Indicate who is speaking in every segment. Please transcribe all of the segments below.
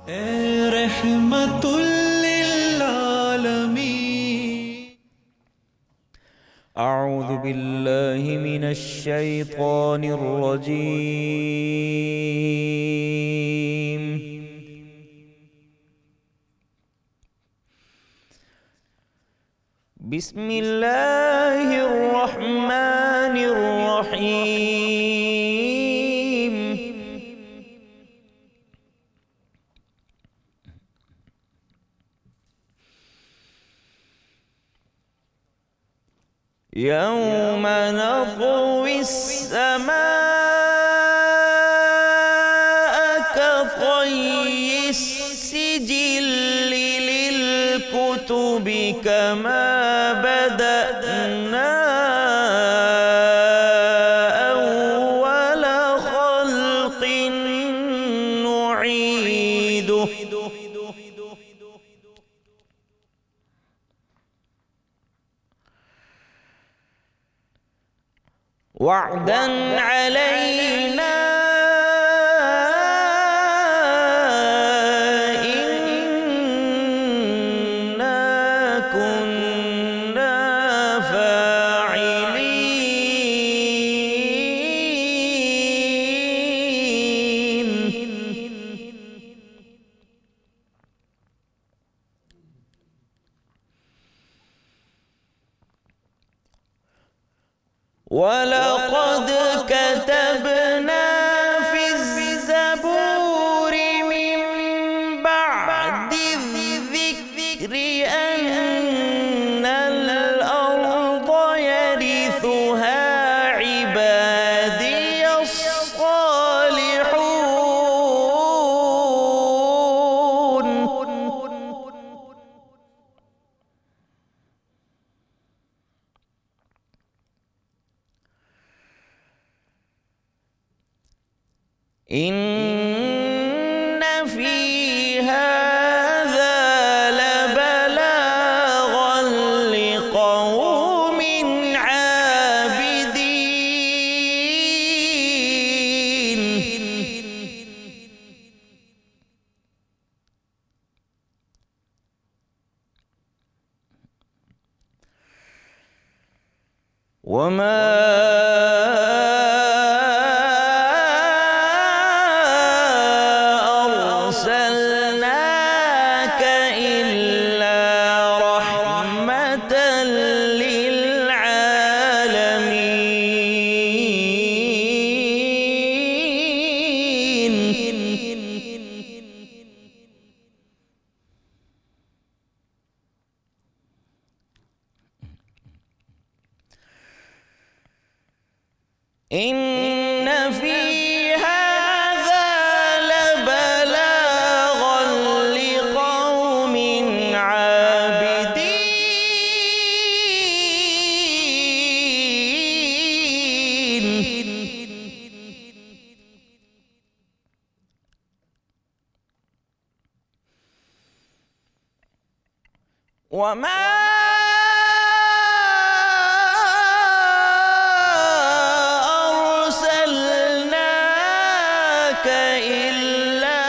Speaker 1: اے رحمت للعالمین.
Speaker 2: اعوذ باللہ من الشیطان الرجیم. بسم اللہ الرحمن الرحیم. یوم نطوی السماء كطي السجل للكتب كما بدأنا أول خلق نعيده وعدا علينا إنا كنا فاعلين. وَلَقَدْ كَتَبْنَا فِي الزَّبُورِ مِن بَعْدِ الذِّكْرِ أَنَّ الْأَرْضَ يَرِثُهَا عِبَادِيَ الصَّالِحُونَ. إن في هذا لبلاغا لقوم عابدين. وما أرسلناك إلا رحمة للعالمين. إن في هذا لبلاغا لقوم عابدين. وما أرسلناك إلا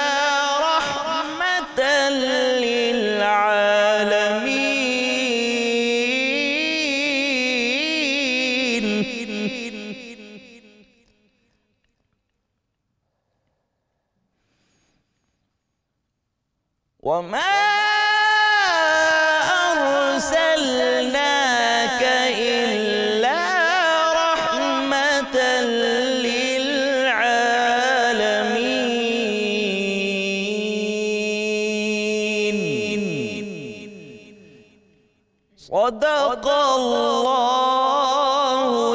Speaker 2: رحمة للعالمين. وما أرسلناك إلا رحمة للعالمين. صدق الله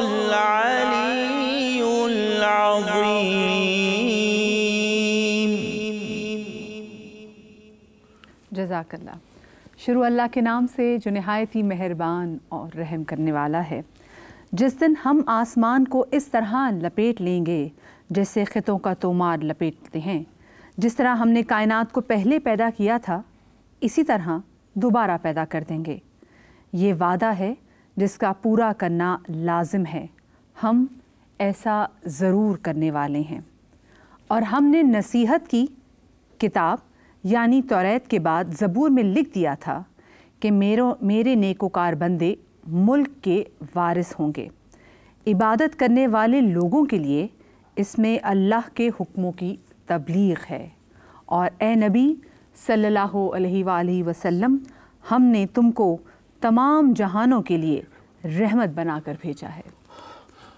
Speaker 2: العلي العظيم.
Speaker 3: جزاک اللہ. شروع اللہ کے نام سے جو نہایت ہی مہربان اور رحم کرنے والا ہے. جس دن ہم آسمان کو اس طرح لپیٹ لیں گے جیسے خطوں کا تومار لپیٹتے ہیں. جس طرح ہم نے کائنات کو پہلے پیدا کیا تھا اسی طرح دوبارہ پیدا کر دیں گے. یہ وعدہ ہے جس کا پورا کرنا لازم ہے. ہم ایسا ضرور کرنے والے ہیں. اور ہم نے نصیحت کی کتاب یعنی توریت کے بعد زبور میں لکھ دیا تھا کہ میرے نیکوکار بندے ملک کے وارث ہوں گے۔ عبادت کرنے والے لوگوں کے لیے اس میں اللہ کے حکموں کی تبلیغ ہے، اور اے نبی صلی اللہ علیہ وآلہ وسلم، ہم نے تم کو تمام جہانوں کے لیے رحمت بنا کر بھیجا ہے۔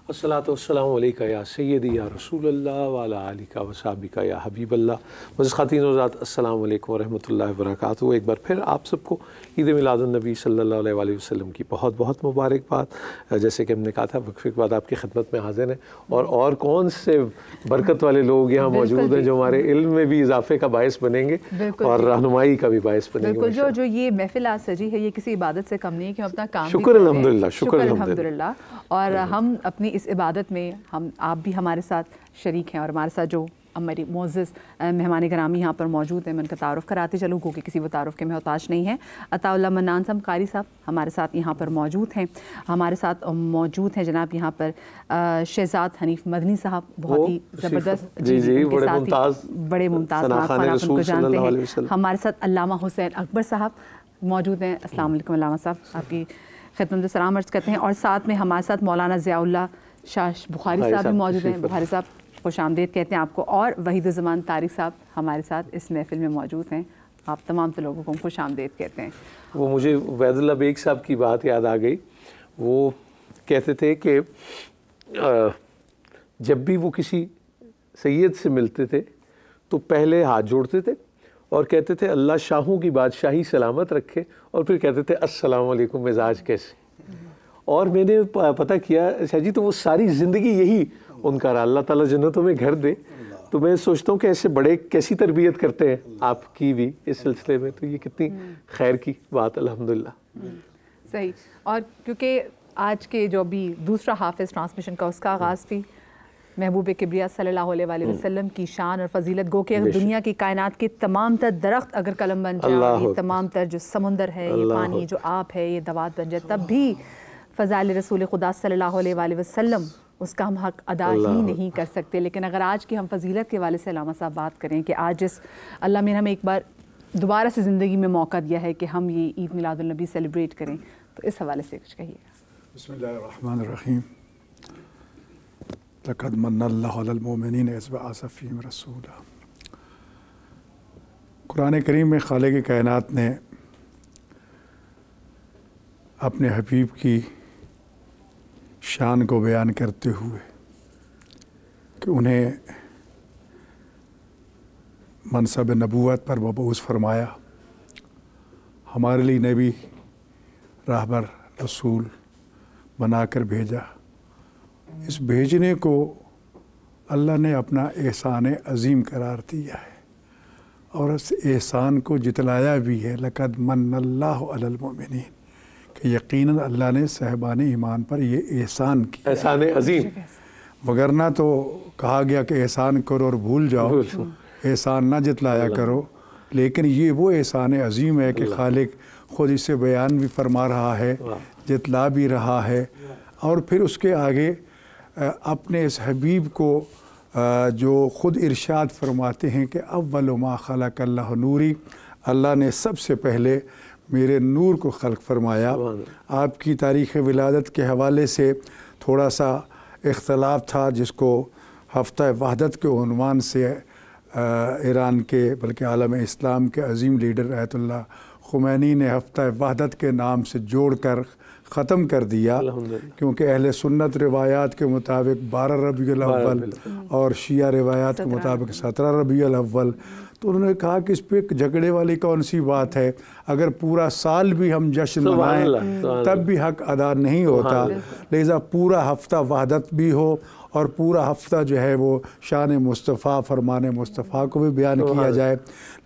Speaker 4: الصلاۃ والسلام علیکہ یا سیدی یا رسول اللہ وعلی آلہ وصحبہ یا حبیب اللہ۔ معزز خواتین و حضرات، السلام علیکم ورحمۃ اللہ وبرکاتہ۔ ایک بار پھر آپ سب کو عید میلاد النبی صلی اللہ علیہ وآلہ وسلم کی بہت بہت مبارکباد۔ جیسے کہ ہم نے کہا تھا وقفے کے بعد آپ کی خدمت میں حاضر ہیں، اور کون سے برکت والے لوگ یہاں موجود ہیں جو ہمارے علم میں بھی اضافے کا باعث بنیں گے اور رہنمائی کا بھی باعث بنیں گے۔
Speaker 3: بالکل، جو یہ محفل آج سجی ہے یہ کسی عبادت سے کم نہیں ہے کہ ہم اپنا کام
Speaker 4: شکر الحمدللہ، شکر
Speaker 3: الحمدللہ، اور ہم اپنی اس عبادت میں آپ بھی ہمارے ساتھ شریک ہیں، اور ہمارے ساتھ جو ہماری معزز مہمان گرامی یہاں پر موجود ہیں، میں ان کا تعارف کراتے چلوں گو کہ کسی وہ تعارف کے محتاج نہیں ہیں۔ عطا اللہ منان صاحب قاری صاحب ہمارے ساتھ یہاں پر موجود ہیں، ہمارے ساتھ موجود ہیں جناب یہاں پر شہزاد حنیف مدنی صاحب، بہت ہی زبردست، بڑے ممتاز آپ ان کو جانتے ہیں۔ ہمارے ساتھ علامہ حسین اکبر صاحب موجود ہیں۔ السلام علیکم علامہ صاحب، آپ کی خدمت میں سلام عرض کرتے ہیں۔ اور ساتھ میں ہمارے ساتھ مولانا ضیاء اللہ شاہ بخاری صاحب بھی موجود ہیں۔ بخاری صاحب خوش آمدید کہتے ہیں آپ کو، اور وحید الزمان طارق صاحب ہمارے ساتھ اس محفل میں موجود ہیں۔ آپ تمام تو لوگوں کو خوش آمدید کہتے ہیں۔
Speaker 4: وہ مجھے عبید اللہ بیگ صاحب کی بات یاد آ گئی، وہ کہتے تھے کہ جب بھی وہ کسی سید سے ملتے تھے تو پہلے ہاتھ جوڑتے تھے اور کہتے تھے اللہ شاہوں کی بادشاہی سلامت رکھے، اور پھر کہتے تھے السلام علیکم مزاج کیسے۔ اور میں نے پتہ کیا شاہ جی تو وہ ساری زندگی یہی ان کا رہا، اللہ تعالیٰ جنتوں میں گھر دے۔ تو میں سوچتا ہوں کہ ایسے بڑے کیسی تربیت کرتے ہیں آپ کی بھی اس سلسلے میں، تو یہ کتنی خیر کی بات الحمدللہ۔
Speaker 3: صحیح، اور کیونکہ آج کے جو بھی دوسرا حافظ ٹرانسمیشن کا اس کا آغاز بھی محبوب کبریا صلی اللہ علیہ وآلہ وسلم کی شان اور فضیلت، گو کہ اگر دنیا کی کائنات کے تمام تر درخت اگر قلم بن جائے، یہ تمام تر جو سمندر ہے، یہ پانی جو آب ہے، یہ دوات بن جائے، تب بھی فضائل رسول خدا صلی اللہ علیہ وآلہ وسلم اس کا ہم حق ادا ہی نہیں کر سکتے۔ لیکن اگر آج کی ہم فضیلت کے حوالے سے علامہ صاحب بات کریں کہ آج جس اللہ نے ہمیں ایک بار دوبارہ سے زندگی میں موقع دیا ہے کہ ہم یہ عید میلاد النبی سیلیبریٹ کریں، تو اس حوالے سے کچھ کہیے گا۔
Speaker 5: بسم اللہ الرحمن الرحیم۔ لقد من اللہ علی المؤمنین اذ بعث فیہم رسولا۔ قرآن کریم میں خالق کائنات نے اپنے حبیب کی شان کو بیان کرتے ہوئے کہ انہیں منصب نبوت پر مبعوث فرمایا، ہمارے لیے نبی، راہبر، رسول بنا کر بھیجا۔ اس بھیجنے کو اللہ نے اپنا احسان عظیم قرار دیا ہے، اور اس احسان کو جتلایا بھی ہے، لقد من اللہ علی المؤمنین، کہ یقیناً اللہ نے صاحبان ایمان پر یہ احسان کیا،
Speaker 4: احسان عظیم۔
Speaker 5: وگرنہ تو کہا گیا کہ احسان کرو اور بھول جاؤ، احسان نہ جتلایا کرو، لیکن یہ وہ احسان عظیم ہے کہ خالق خود اسے بیان بھی فرما رہا ہے، جتلا بھی رہا ہے، اور پھر اس کے آگے اپنے اس حبیب کو جو خود ارشاد فرماتے ہیں کہ اول ما خلق اللہ نوری، اللہ نے سب سے پہلے میرے نور کو خلق فرمایا۔ آپ کی تاریخ ولادت کے حوالے سے تھوڑا سا اختلاف تھا، جس کو ہفتہ وحدت کے عنوان سے ایران کے بلکہ عالم اسلام کے عظیم لیڈر آیت اللہ خمینی نے ہفتہ وحدت کے نام سے جوڑ کر ختم کر دیا، کیونکہ اہل سنت روایات کے مطابق 12 ربیع الاول اور شیعہ روایات کے مطابق 17 ربیع الاول، تو انہوں نے کہا کہ اس پہ جھگڑے والی کون سی بات ہے، اگر پورا سال بھی ہم جشن منائیں تب بھی حق ادا نہیں ہوتا، لہذا پورا ہفتہ وحدت بھی ہو اور پورا ہفتہ جو ہے وہ شان مصطفیٰ، فرمان مصطفیٰ کو بھی بیان کیا جائے۔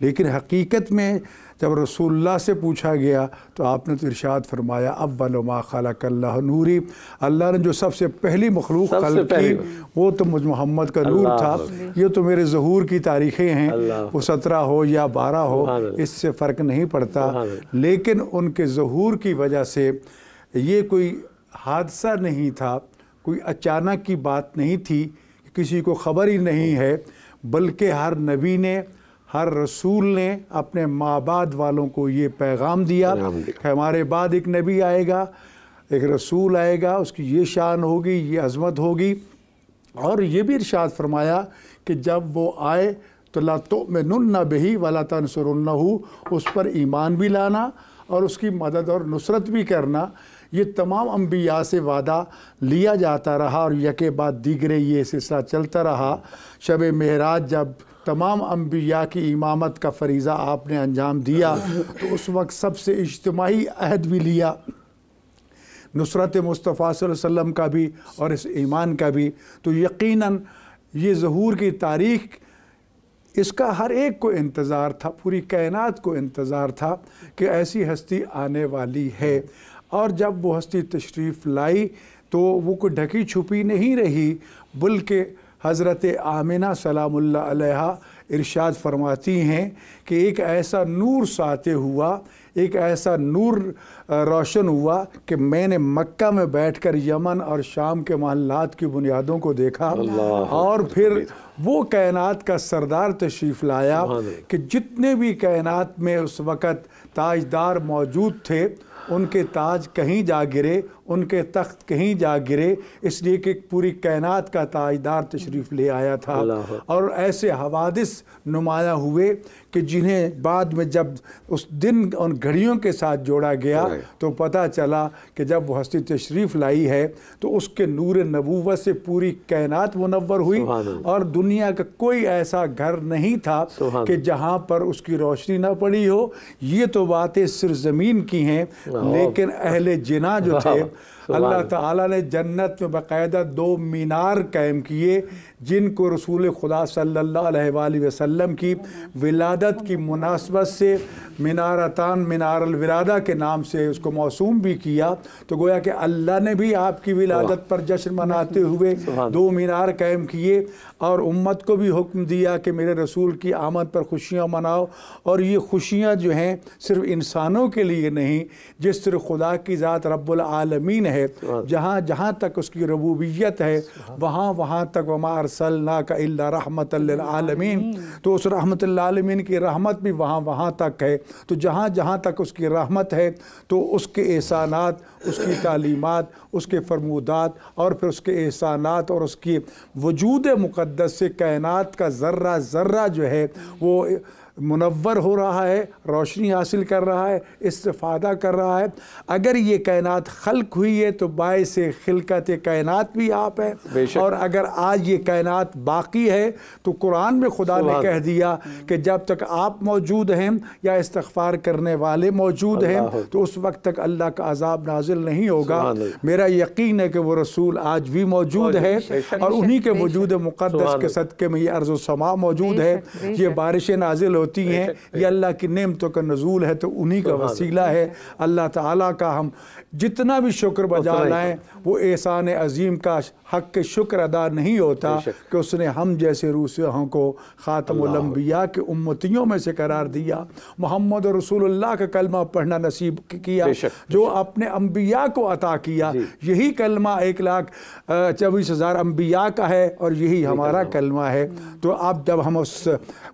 Speaker 5: لیکن حقیقت میں جب رسول اللہ سے پوچھا گیا تو آپ نے تو ارشاد فرمایا اول ما خلق اللہ نوری، اللہ نے جو سب سے پہلی مخلوق خلق کی وہ تو مجھ محمد کا نور تھا، یہ تو میرے ظہور کی تاریخیں ہیں، وہ 17 ہو یا 12 ہو اس سے فرق نہیں پڑتا، لیکن ان کے ظہور کی وجہ سے یہ کوئی حادثہ نہیں تھا، کوئی اچانک کی بات نہیں تھی، کسی کو خبر ہی نہیں ہے، بلکہ ہر نبی نے ہر رسول نے اپنے ماں بعد والوں کو یہ پیغام دیا کہ ہمارے بعد ایک نبی آئے گا، ایک رسول آئے گا، اس کی یہ شان ہوگی، یہ عظمت ہوگی، اور یہ بھی ارشاد فرمایا کہ جب وہ آئے تو لا تؤمنن بہ ولا تنصرنہ، اس پر ایمان بھی لانا اور اس کی مدد اور نصرت بھی کرنا۔ یہ تمام انبیاء سے وعدہ لیا جاتا رہا اور یکے بعد دیگرے یہ سلسلہ چلتا رہا۔ شب معراج جب تمام انبیاء کی امامت کا فریضہ آپ نے انجام دیا تو اس وقت سب سے اجتماعی عہد بھی لیا، نصرت مصطفیٰ صلی اللہ علیہ وسلم کا بھی اور اس ایمان کا بھی۔ تو یقیناً یہ ظہور کی تاریخ، اس کا ہر ایک کو انتظار تھا، پوری کائنات کو انتظار تھا کہ ایسی ہستی آنے والی ہے۔ اور جب وہ ہستی تشریف لائی تو وہ کوئی ڈھکی چھپی نہیں رہی، بلکہ حضرت آمنہ سلام اللہ علیہا ارشاد فرماتی ہیں کہ ایک ایسا نور ساطع ہوا، ایک ایسا نور روشن ہوا کہ میں نے مکہ میں بیٹھ کر یمن اور شام کے محلات کی بنیادوں کو دیکھا، اور پھر وہ کائنات کا سردار تشریف لایا کہ جتنے بھی کائنات میں اس وقت تاجدار موجود تھے ان کے تاج کہیں جا گرے، ان کے تخت کہیں جا گرے، اس لیے کہ پوری کائنات کا تاجدار تشریف لے آیا تھا۔ اور ایسے حوادث نمایاں ہوئے کہ جنہیں بعد میں جب اس دن ان گھڑیوں کے ساتھ جوڑا گیا تو پتہ چلا کہ جب وہ ہستی تشریف لائی ہے تو اس کے نور نبوت سے پوری کائنات منور ہوئی، اور دنیا کا کوئی ایسا گھر نہیں تھا کہ جہاں پر اس کی روشنی نہ پڑی ہو۔ یہ تو باتیں صرف زمین کی ہیں، لیکن اہل جناح جو تھے اللہ تعالیٰ نے جنت میں باقاعدہ 2 مینار قائم کیے جن کو رسول خدا صلی اللہ علیہ وآلہ وسلم کی ولادت کی مناسبت سے مینارتان مینار الولادہ کے نام سے اس کو موسوم بھی کیا۔ تو گویا کہ اللہ نے بھی آپ کی ولادت پر جشن مناتے ہوئے 2 مینار قائم کیے، اور امت کو بھی حکم دیا کہ میرے رسول کی آمد پر خوشیاں مناؤ۔ اور یہ خوشیاں جو ہیں صرف انسانوں کے لیے نہیں، جس طرح خدا کی ذات رب العالمین ہے، جہاں جہاں تک اس کی ربوبیت ہے وہاں تک وما ارسلناک الا رحمۃ للعالمین، تو اس رحمت للعالمین کی رحمت بھی وہاں تک ہے۔ تو جہاں جہاں تک اس کی رحمت ہے تو اس کے احسانات، اس کی تعلیمات، اس کے فرمودات، اور پھر اس کے احسانات اور اس کی وجود مقدس سے کائنات کا ذرہ ذرہ جو ہے وہ منور ہو رہا ہے، روشنی حاصل کر رہا ہے، استفادہ کر رہا ہے۔ اگر یہ کائنات خلق ہوئی ہے تو باعث خلقت کائنات بھی آپ ہے، اور اگر آج یہ کائنات باقی ہے تو قرآن میں خدا نے کہہ دیا کہ جب تک آپ موجود ہیں یا استغفار کرنے والے موجود ہیں تو اس وقت تک اللہ کا عذاب نازل نہیں ہوگا۔ میرا یقین ہے کہ وہ رسول آج بھی موجود ہے، اور انہی کے وجود مقدس کے صدقے میں یہ ارض و سما موجود ہے، یہ بارشیں نازل ہوتی ہیں، یہ اللہ کی نعمتوں کا نزول ہے، تو انہی کا وسیلہ ہے۔ اللہ تعالیٰ کا ہم جتنا بھی شکر بجا لائیں وہ احسان عظیم کا حق شکر ادا نہیں ہوتا کہ اس نے ہم جیسے روسیوں کو خاتم الانبیاء کے امتیوں میں سے قرار دیا، محمد رسول اللہ کا کلمہ پڑھنا نصیب کیا جو اپنے انبیاء کو عطا کیا۔ یہی کلمہ 1,24,000 انبیاء کا ہے اور یہی ہمارا کلمہ ہے۔ تو اب جب ہم اس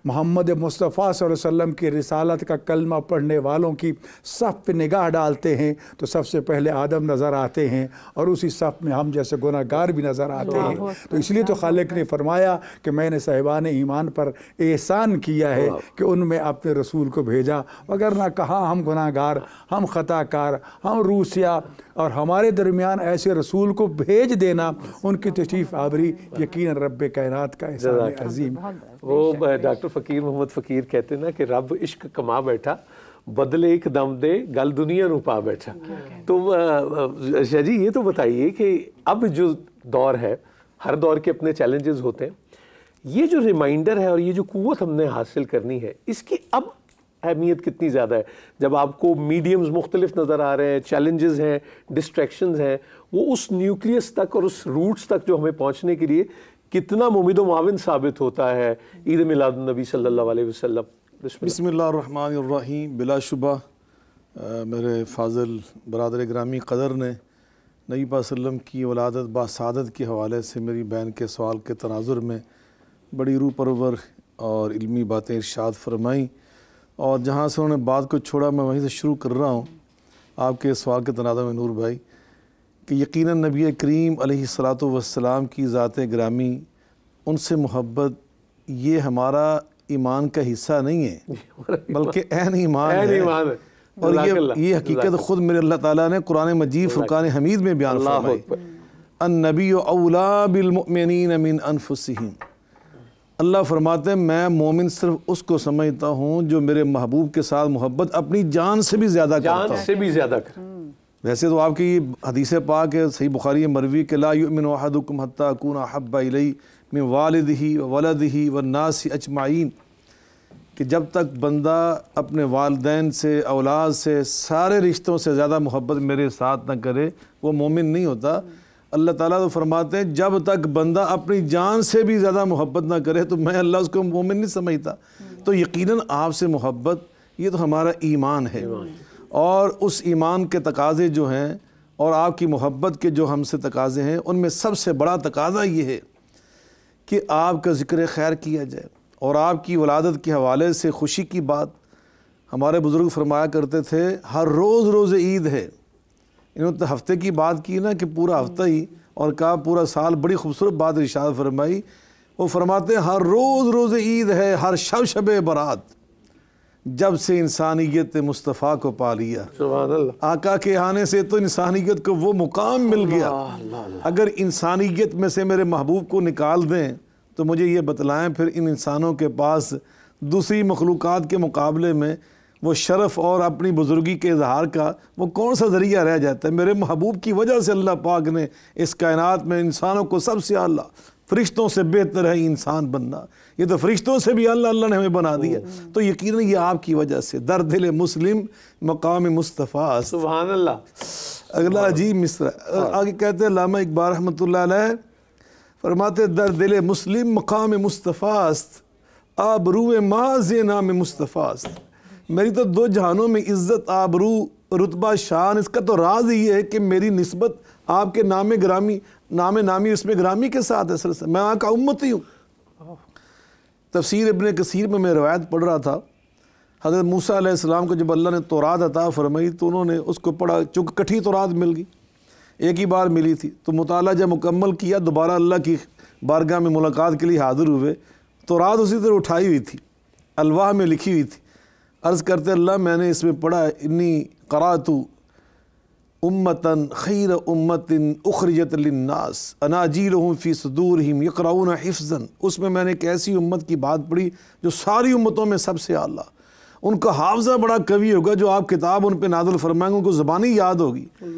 Speaker 5: محمد مصطفیٰ صلی اللہ علیہ وسلم کی رسالت کا کلمہ پڑھنے والوں کی صف پہ نگاہ ڈالتے ہیں تو سب سے پہلے آدم نظر آتے ہیں، اور اسی صف میں ہم جیسے گناہ گار بھی نظر آتے ہیں۔ تو اس لیے تو خالق نے فرمایا کہ میں نے صاحبان ایمان پر احسان کیا ہے کہ ان میں اپنے رسول کو بھیجا، وگرنہ کہاں ہم گناہ گار، ہم خطا کار، ہم روسیا، اور ہمارے درمیان ایسے رسول کو بھیج دینا ان کی تشریف آوری یقیناً رب کائنات کا احسان عظیم۔
Speaker 4: وہ ڈاکٹر فقیر محمد فقیر کہتے ہیں نا کہ رب عشق کما بیٹھا، بدلے ایک دم دے گل دنیا نو پا بیٹھا۔ تو شاہ جی یہ تو بتائیے کہ اب جو دور ہے، ہر دور کے اپنے چیلنجز ہوتے ہیں، یہ جو ریمائنڈر ہے اور یہ جو قوت ہم نے حاصل کرنی ہے، اس کی اب اہمیت کتنی زیادہ ہے جب آپ کو میڈیمز مختلف نظر آ رہے ہیں، چیلنجز ہیں، ڈسٹریکشنز ہیں، وہ اس نیوکلیس تک اور اس روٹس تک جو ہمیں پہنچنے کے لیے کتنا ممید و معاون ثابت ہوتا ہے عید میلاد النبی صلی اللہ علیہ وسلم۔
Speaker 6: بسم اللہ الرحمن الرحیم۔ بلا شبہ میرے فاضل برادر گرامی قدر نے نبی پاک صلی اللہ علیہ وسلم کی ولادت با سعادت کے حوالے سے میری بہن کے سوال کے تناظر میں بڑی روح پرور اور علمی باتیں ارشاد فرمائیں، اور جہاں سے انہوں نے بات کو چھوڑا میں وہیں سے شروع کر رہا ہوں آپ کے سوال کے تناظر میں نور بھائی، کہ یقیناً نبی کریم علیہ الصلاۃ والسلام کی ذات گرامی، ان سے محبت یہ ہمارا ایمان کا حصہ نہیں ہے بلکہ عین ایمان ہے، اور یہ حقیقت خود میرے اللہ تعالیٰ نے قرآن مجید فرقان حمید میں بیان فرمائی، النبی اولا بالمؤمنین من انفسہم۔ اللہ فرماتے ہیں میں مومن صرف اس کو سمجھتا ہوں جو میرے محبوب کے ساتھ محبت اپنی جان سے بھی زیادہ کرتا ہوں،
Speaker 4: جان سے بھی زیادہ کر۔
Speaker 6: ویسے تو آپ کی حدیث پاک ہے صحیح بخاری مروی کہ لا یؤمن احدکم حتی اکون احب الی من والدہ وولدہ والناس اجمعین، کہ جب تک بندہ اپنے والدین سے، اولاد سے، سارے رشتوں سے زیادہ محبت میرے ساتھ نہ کرے وہ مومن نہیں ہوتا۔ اللہ تعالیٰ تو فرماتے ہیں جب تک بندہ اپنی جان سے بھی زیادہ محبت نہ کرے تو میں اللہ اس کو مومن نہیں سمجھتا۔ تو یقیناً آپ سے محبت یہ تو ہمارا ایمان ہے، اور اس ایمان کے تقاضے جو ہیں اور آپ کی محبت کے جو ہم سے تقاضے ہیں ان میں سب سے بڑا تقاضا یہ ہے کہ آپ کا ذکر خیر کیا جائے، اور آپ کی ولادت کے حوالے سے خوشی کی بات ہمارے بزرگ فرمایا کرتے تھے ہر روز روز عید ہے۔ انہوں نے ہفتے کی بات کی نا کہ پورا ہفتہ ہی، اور کہا پورا سال، بڑی خوبصورت بات ارشاد فرمائی۔ وہ فرماتے ہیں ہر روز روز عید ہے، ہر شب شب برات، جب سے انسانیت مصطفیٰ کو پا لیا۔
Speaker 4: سبحان اللہ۔
Speaker 6: آقا کے آنے سے تو انسانیت کو وہ مقام مل گیا۔ اگر انسانیت میں سے میرے محبوب کو نکال دیں تو مجھے یہ بتلائیں پھر ان انسانوں کے پاس دوسری مخلوقات کے مقابلے میں وہ شرف اور اپنی بزرگی کے اظہار کا وہ کون سا ذریعہ رہ جاتا ہے؟ میرے محبوب کی وجہ سے اللہ پاک نے اس کائنات میں انسانوں کو سب سے اعلیٰ، فرشتوں سے بہتر ہے انسان بننا، یہ تو فرشتوں سے بھی اللہ نے ہمیں بنا دیا۔ تو یقیناً یہ آپ کی وجہ سے، در دل مسلم مقام مصطفیٰ۔
Speaker 4: سبحان اللہ۔
Speaker 6: اگلا عجیب مصرع آگے کہتے ہیں علامہ اقبال رحمۃ اللہ علیہ فرماتے در دل مسلم مقام مصطفیٰ است، آبرو ماض نام مصطفیٰ است۔ میری تو دو جہانوں میں عزت، آبرو، رتبہ، شان، اس کا تو راز یہ ہے کہ میری نسبت آپ کے نام گرامی، نام نامی اسم گرامی کے ساتھ ہے، میں آقا امتی ہوں۔ تفسیر ابن کثیر میں روایت پڑھ رہا تھا، حضرت موسیٰ علیہ السلام کو جب اللہ نے تورات عطا فرمائی تو انہوں نے اس کو پڑھا، چونکہ کٹھی تورات مل گئی، ایک ہی بار ملی تھی، تو مطالعہ جب مکمل کیا دوبارہ اللہ کی بارگاہ میں ملاقات کے لیے حاضر ہوئے، تورات اسی طرح اٹھائی ہوئی تھی، الواح میں لکھی ہوئی تھی۔ عرض کرتے اللہ میں نے اس میں پڑھا انی قرأت امتاً خیر امت اخرجت للناس اناجیلہم فی صدورہم یقرؤون حفظاً، اس میں نے ایک ایسی امت کی بات پڑھی جو ساری امتوں میں سب سے اعلیٰ، ان کا حافظہ بڑا قوی ہوگا، جو آپ کتاب ان پہ نازل فرمائیں گے ان کو زبانی یاد ہوگی۔ نبی پاک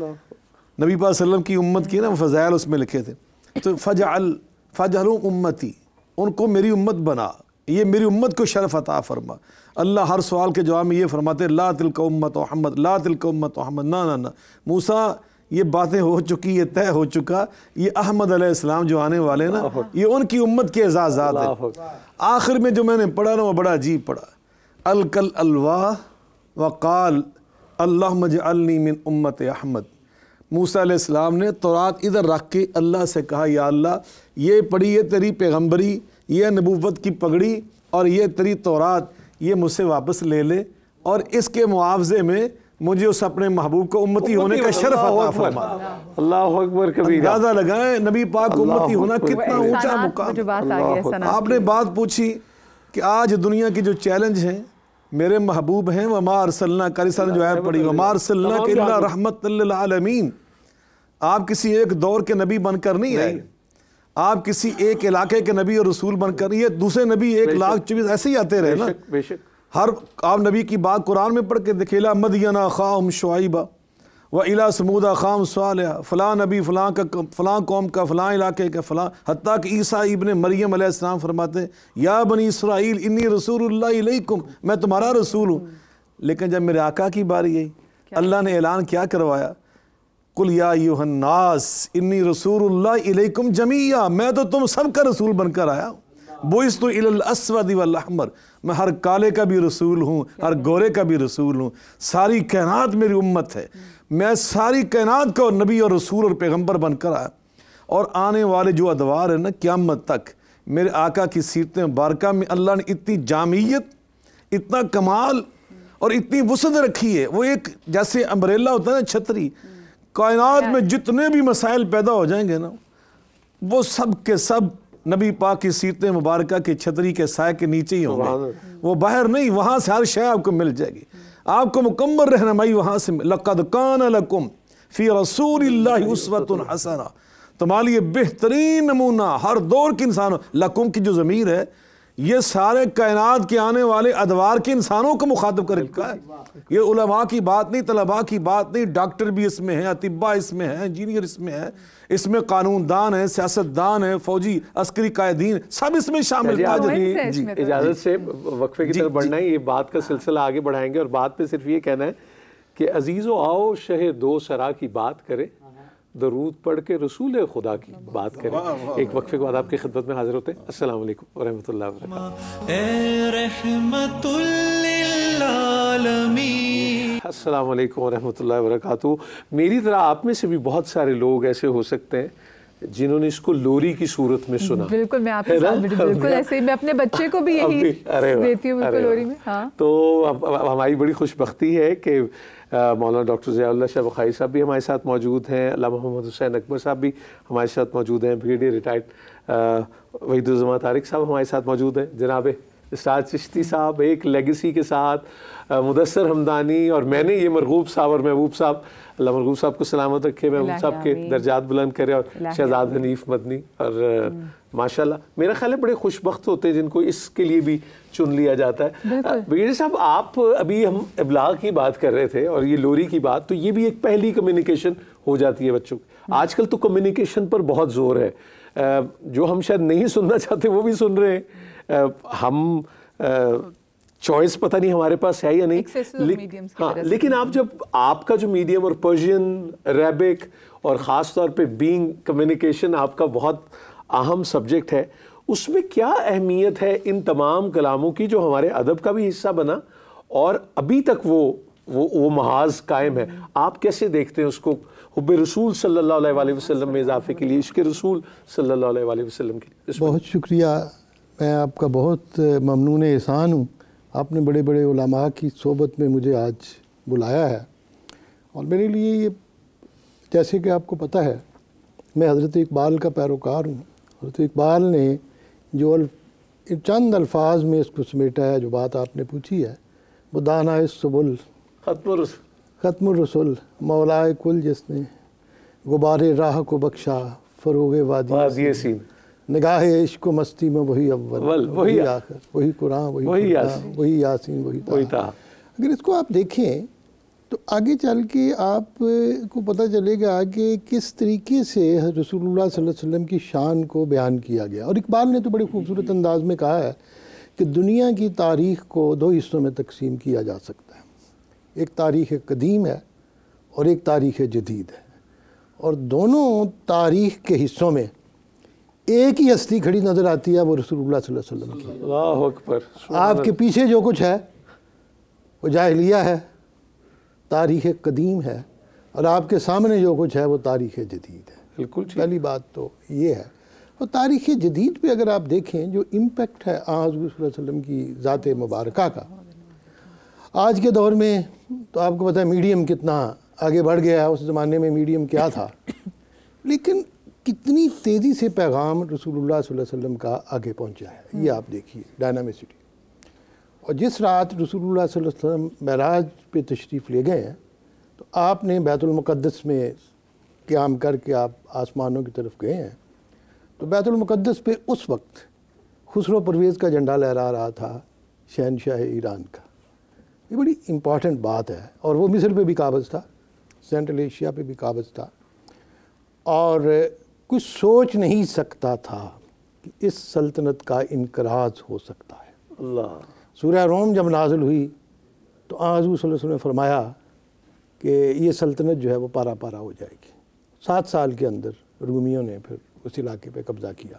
Speaker 6: صلی اللہ علیہ وسلم کی امت کی نا فضائل اس میں لکھے تھے، تو فجعلوا امتی، ان کو میری امت بنا، یہ میری امت کو شرف عطا فرما۔ اللہ ہر سوال کے جواب میں یہ فرماتے لا تلک امت محمد، لا تلک امت محمد، نہ موسیٰ یہ باتیں ہو چکی، یہ طے ہو چکا، یہ احمد علیہ السلام جو آنے والے نا یہ ان کی امت کے اعزازات ہیں۔ آخر میں جو میں نے پڑھا نا وہ بڑا عجیب پڑھا، الکل الواح وقال اللہم اجعلنی من امت احمد۔ موسیٰ علیہ السلام نے تورات ادھر رکھ کے اللہ سے کہا یا اللہ یہ پڑھی ہے تیری پیغمبری، یہ نبوت کی پگڑی اور یہ تیری تورات، یہ مجھ سے واپس لے لے، اور اس کے معاوضے میں مجھے اس اپنے محبوب کو امتی ہونے کا شرف عطا فرما۔
Speaker 4: اللہ اکبر کبیرہ۔
Speaker 6: اندازہ لگائیں نبی پاک کو امتی ہونا کتنا اونچا مقام۔ آپ نے بات پوچھی کہ آج دنیا کے جو چیلنج ہیں میرے محبوب ہیں، وما ارسلناک، رسالہ نے جو آیت پڑھی وما ارسلناک الا رحمت للعالمین، آپ کسی ایک دور کے نبی بن کر نہیں آئے، آپ کسی ایک علاقے کے نبی اور رسول بن کر، یہ دوسرے نبی 1,24,000 ایسے ہی آتے رہے نا، ہر آپ نبی کی بات قرآن میں پڑھ کے دیکھیں، الی مدین اخاہم شعیبا وَإِلَىٰ ثَمُودَ أَخَاهُمْ صَالِحًا، فلاں نبی فلاں قوم کا فلاں علاقے کا فلاں، حتیٰ کہ عیسیٰ ابن مریم علیہ السلام فرماتے ہیں یا بنی اسرائیل انی رسول اللہ علیکم، میں تمہارا رسول ہوں۔ لیکن جب میرے آقا کی باری آئی اللہ نے اعلان کیا کروایا، قل یا ایھا الناس انی رسول اللہ علیکم جمیعا، میں تو تم سب کا رسول بن کر آیا ہوں، بعثت الی الاسود والاحمر، میں ہر کالے کا بھی رسول ہوں، ہر گورے کا بھی رسول ہوں، ساری کائنات میری امت ہے، میں ساری کائنات کا نبی اور رسول اور پیغمبر بن کر آیا، اور آنے والے جو ادوار ہیں نا قیامت تک میرے آقا کی سیرت مبارکہ میں اللہ نے اتنی جامعیت، اتنا کمال اور اتنی وسعت رکھی ہے. وہ ایک جیسے امبریلا ہوتا ہے نا، چھتری، کائنات میں جتنے بھی مسائل پیدا ہو جائیں گے نا، وہ سب کے سب نبی پاک کی سیرت مبارکہ کی چھتری کے سائے کے نیچے ہی ہوں گے. وہ باہر نہیں، وہاں سے ہر شے آپ کو مل جائے گی، آپ کو مکمل رہنمائی وہاں سے. لَقَدْ كَانَ لَكُمْ فِي رَسُولِ اللَّهِ أُسْوَةٌ حَسَنَةٌ، تمہارے لیے بہترین نمونہ ہر دور کے انسانوں. لکم کی جو ضمیر ہے یہ سارے کائنات کے آنے والے ادوار کے انسانوں کو مخاطب کر رکھا ہے. یہ علماء کی بات نہیں، طلباء کی بات نہیں، ڈاکٹر بھی اس میں ہیں، اطباء اس میں ہیں، انجینئر اس میں ہیں، اس میں قانون دان ہیں، سیاست دان ہیں، فوجی عسکری قائدین، سب اس میں شامل.
Speaker 4: اجازت سے وقفے کی طرف بڑھنا ہے، یہ بات کا سلسلہ آگے بڑھائیں گے، اور بات پہ صرف یہ کہنا ہے کہ عزیزو آؤ شہ دو سرا کی بات کرے، درود پڑھ کے رسول خدا کی بات کریں. ایک وقفے کے بعد آپ کی خدمت میں حاضر ہوتے ہیں. السلام علیکم ورحمۃ اللہ وبرکاتہ.
Speaker 1: اے رحمت للعالمین.
Speaker 4: السلام علیکم ورحمۃ اللہ وبرکاتہ. میری طرح آپ میں سے بھی بہت سارے لوگ ایسے ہو سکتے ہیں جنہوں نے اس کو لوری کی صورت میں سنا.
Speaker 3: بالکل میں آپ کے ساتھ بالکل ایسے ہی، میں اپنے بچے کو بھی یہی دیتی ہوں بالکل لوری میں. ہاں تو
Speaker 4: ہماری بڑی خوش بختی ہے کہ مولانا ڈاکٹر ضیاء اللہ شاہ بخاری صاحب بھی ہمارے ساتھ موجود ہیں، علامہ محمد حسین اکبر صاحب بھی ہمارے ساتھ موجود ہیں، بریگیڈیئر ریٹائرڈ وحید الزمان طارق صاحب ہمارے ساتھ موجود ہیں، جناب اسٹار چشتی صاحب ایک لیگیسی کے ساتھ، مدثر حمدانی، اور میں نے یہ مرغوب صاحب اور محبوب صاحب، اللہ مرغوب صاحب کو سلامت رکھے، محبوب صاحب کے درجات بلند کرے، اور شہزاد حنیف مدنی. اور ماشاءاللہ میرا خیال ہے بڑے خوش بخت ہوتے ہیں جن کو اس کے لیے بھی چن لیا جاتا ہے. بریگیڈیئر صاحب، آپ ابھی ہم ابلاغ کی بات کر رہے تھے اور یہ لوری کی بات، تو یہ بھی ایک پہلی کمیونیکیشن ہو جاتی ہے بچوں کی. آج کل تو کمیونیکیشن پر بہت زور ہے، جو ہم شاید نہیں سننا چاہتے وہ بھی سن رہے ہیں. ہم چوائس پتہ نہیں ہمارے پاس ہے یا نہیں، ہاں، لیکن آپ جب آپ کا جو میڈیم اور پرشین، عربک، اور خاص طور پہ بینگ کمیونیکیشن آپ کا بہت اہم سبجیکٹ ہے، اس میں کیا اہمیت ہے ان تمام کلاموں کی جو ہمارے ادب کا بھی حصہ بنا اور ابھی تک وہ محاذ قائم ہے؟ آپ کیسے دیکھتے ہیں اس کو حب رسول صلی اللہ علیہ وسلم میں اضافے کے لیے، عشق رسول صلی اللہ علیہ وسلم کے لیے؟
Speaker 7: بہت شکریہ، میں آپ کا بہت ممنون احسان ہوں. آپ نے بڑے بڑے علماء کی صحبت میں مجھے آج بلایا ہے، اور میرے لیے یہ، جیسے کہ آپ کو پتہ ہے میں حضرت اقبال کا پیروکار ہوں. حضرت اقبال نے جو چند الفاظ میں اس کو سمیٹا ہے، جو بات آپ نے پوچھی ہے، وہ دانا سبل ختم الرسول مولائے کل، جس نے غبار راہ کو بخشا فروغ وادی سین، نگاہ عشق و مستی میں وہی اول وہی آخر، وہی قرآن وہی یاسین وہی طٰہٰ. اگر اس کو آپ دیکھیں تو آگے چل کے آپ کو پتہ چلے گا کہ کس طریقے سے رسول اللہ صلی اللہ علیہ وسلم کی شان کو بیان کیا گیا. اور اقبال نے تو بڑے خوبصورت انداز میں کہا ہے کہ دنیا کی تاریخ کو دو حصوں میں تقسیم کیا جا سکتا ہے، ایک تاریخ قدیم ہے اور ایک تاریخ جدید ہے، اور دونوں تاریخ کے حصوں میں ایک ہی ہستی کھڑی نظر آتی ہے، وہ رسول اللہ صلی اللہ علیہ وسلم کی.
Speaker 4: اللہ اکبر.
Speaker 7: آپ کے پیچھے جو کچھ ہے وہ جاہلیہ ہے، تاریخ قدیم ہے، اور آپ کے سامنے جو کچھ ہے وہ تاریخ جدید ہے.
Speaker 4: بالکل
Speaker 7: پہلی بات تو یہ ہے. اور تاریخ جدید پہ اگر آپ دیکھیں جو امپیکٹ ہے حضور صلی اللہ علیہ وسلم کی ذات مبارکہ کا آج کے دور میں، تو آپ کو پتہ ہے میڈیم کتنا آگے بڑھ گیا ہے. اس زمانے میں میڈیم کیا تھا، لیکن کتنی تیزی سے پیغام رسول اللہ صلی اللہ علیہ وسلم کا آگے پہنچا ہے. یہ آپ دیکھیے ڈائنامسٹی. اور جس رات رسول اللہ صلی اللہ علیہ وسلم معراج پہ تشریف لے گئے ہیں، تو آپ نے بیت المقدس میں قیام کر کے آپ آسمانوں کی طرف گئے ہیں. تو بیت المقدس پہ اس وقت خسرو پرویز کا جھنڈا لہرا رہا تھا، شہنشاہ ایران کا. یہ بڑی امپورٹنٹ بات ہے. اور وہ مصر پہ بھی قابض تھا، سینٹرل ایشیا پہ بھی قابض تھا، اور کچھ سوچ نہیں سکتا تھا کہ اس سلطنت کا انقراض ہو سکتا ہے.
Speaker 4: اللہ.
Speaker 7: سورہ روم جب نازل ہوئی تو حضور صلی اللہ علیہ وسلم نے فرمایا کہ یہ سلطنت جو ہے وہ پارا پارا ہو جائے گی. 7 سال کے اندر رومیوں نے پھر اس علاقے پہ قبضہ کیا.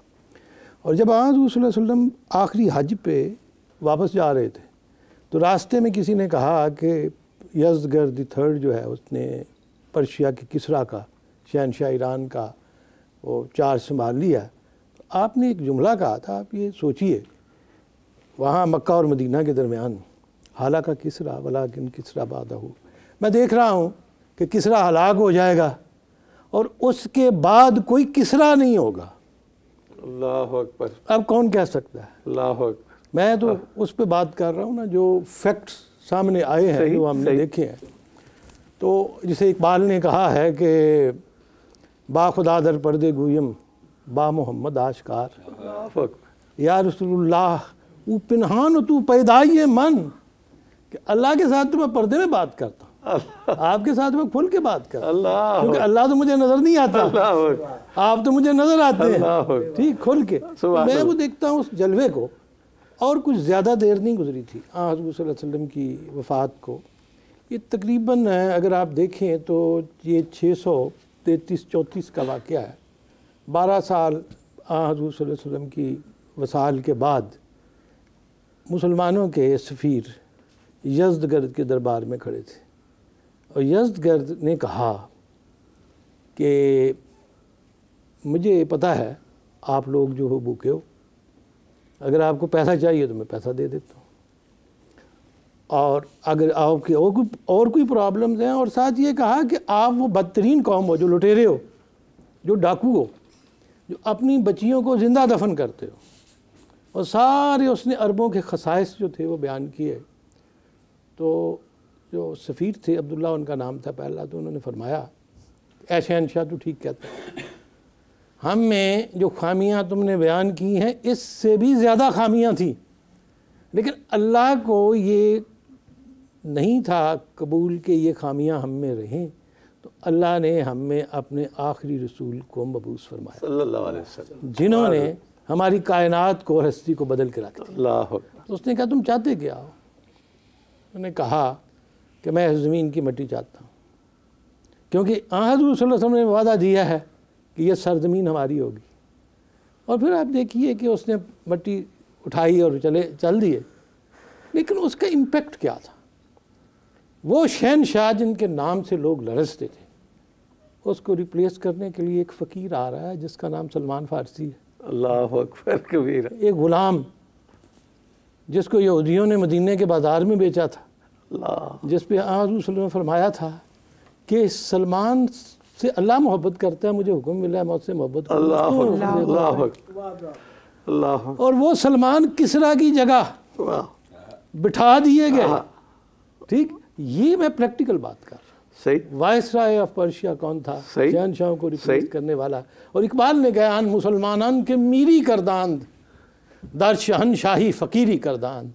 Speaker 7: اور جب حضور صلی اللہ علیہ وسلم آخری حج پہ واپس جا رہے تھے تو راستے میں کسی نے کہا کہ یزدگرد III جو ہے اس نے پرشیا کے کسرا کا، شہنشاہ ایران کا وہ چارج سنبھال لیا. آپ نے ایک جملہ کہا تھا، آپ یہ سوچئے وہاں مکہ اور مدینہ کے درمیان حالانکہ کسرا ولیکن کسرا بعدہ، میں دیکھ رہا ہوں کہ کسرا ہلاک ہو جائے گا اور اس کے بعد کوئی کسرا نہیں ہوگا۔
Speaker 4: اللہ اکبر،
Speaker 7: اب کون کہہ سکتا ہے؟
Speaker 4: اللہ اکبر۔
Speaker 7: میں تو اس پہ بات کر رہا ہوں نا جو فیکٹس سامنے آئے ہیں، جو ہم نے دیکھے ہیں۔ تو جسے اقبال نے کہا ہے کہ با خدا در پردے گویم با محمد آشکار،
Speaker 4: اللہ اکبر،
Speaker 7: یا رسول اللہ او پنہان تو پیدائی من، کہ اللہ کے ساتھ تو میں پردے میں بات کرتا ہوں، آپ کے ساتھ میں کھل کے بات کرتا ہوں،
Speaker 4: اللہ
Speaker 7: کیونکہ اللہ تو مجھے نظر نہیں آتا،
Speaker 4: اللہ اکبر،
Speaker 7: آپ تو مجھے نظر آتے ہیں،
Speaker 4: اللہ اکبر،
Speaker 7: ٹھیک کھل کے۔ میں وہ دیکھتا ہوں اس جلوے کو، اور کچھ زیادہ دیر نہیں گزری تھی حضور صلی اللہ علیہ وسلم کی وفات کو، یہ تقریباً اگر آپ دیکھیں تو یہ 633-34 کا واقعہ ہے۔ 12 سال حضور صلی اللہ علیہ وسلم کی وصال کے بعد مسلمانوں کے سفیر یزدگرد کے دربار میں کھڑے تھے، اور یزدگرد نے کہا کہ مجھے پتہ ہے آپ لوگ جو ہو بھوکے ہو، اگر آپ کو پیسہ چاہیے تو میں پیسہ دے دیتا ہوں، اور اگر آپ کے اور کوئی پرابلمز ہیں، اور ساتھ یہ کہا کہ آپ وہ بدترین قوم ہو جو لٹیرے ہو، جو ڈاکو ہو، جو اپنی بچیوں کو زندہ دفن کرتے ہو، اور سارے اس نے عربوں کے خصائص جو تھے وہ بیان کیے۔ تو جو سفیر تھے عبداللہ ان کا نام تھا پہلا، تو انہوں نے فرمایا اے شہنشاہ تو ٹھیک کہتا ہے، ہم میں جو خامیاں تم نے بیان کی ہیں اس سے بھی زیادہ خامیاں تھیں، لیکن اللہ کو یہ نہیں تھا قبول کہ یہ خامیاں ہم میں رہیں، تو اللہ نے ہم میں اپنے آخری رسول کو مبعوث فرمایا
Speaker 4: صلی اللہ علیہ وسلم،
Speaker 7: جنہوں نے ہماری کائنات کو اور ہستی کو بدل کے رکھ دیا۔
Speaker 4: اللہ اکبر،
Speaker 7: تو اس نے کہا تم چاہتے کیا ہو؟ انہوں نے کہا کہ میں اس زمین کی مٹی چاہتا ہوں، کیونکہ حضور صلی اللہ علیہ وسلم نے وعدہ دیا ہے کہ یہ سرزمین ہماری ہوگی۔ اور پھر آپ دیکھیے کہ اس نے مٹی اٹھائی اور چل دیے، لیکن اس کا امپیکٹ کیا تھا؟ وہ شہنشاہ جن کے نام سے لوگ لرزتے تھے، اس کو ریپلیس کرنے کے لیے ایک فقیر آ رہا ہے جس کا نام سلمان فارسی ہے،
Speaker 4: اللہ اکبر کبیر،
Speaker 7: ایک غلام جس کو یہودیوں نے مدینے کے بازار میں بیچا تھا،
Speaker 4: اللہ،
Speaker 7: جس پہ حضور صلی اللہ علیہ وسلم نے فرمایا تھا کہ سلمان سے اللہ محبت کرتا ہے، مجھے حکم ملا ہے میں اس سے محبت کروں۔
Speaker 4: اللہ اکبر، اللہ اکبر، اللہ اکبر،
Speaker 7: اور وہ سلمان کسرا کی جگہ
Speaker 4: واہ،
Speaker 7: بٹھا دیے گئے، ٹھیک۔ یہ میں پریکٹیکل بات کر رہا ہوں۔
Speaker 4: صحیح،
Speaker 7: وائس رائے آف پرشیا کون تھا؟
Speaker 4: صحیح،
Speaker 7: شہنشاہوں کو ریپلیس
Speaker 4: صحیح
Speaker 7: کرنے والا۔ اور اقبال نے کہا ان مسلمانان کے میری کرداند در شہنشاہی فقیری کرداند،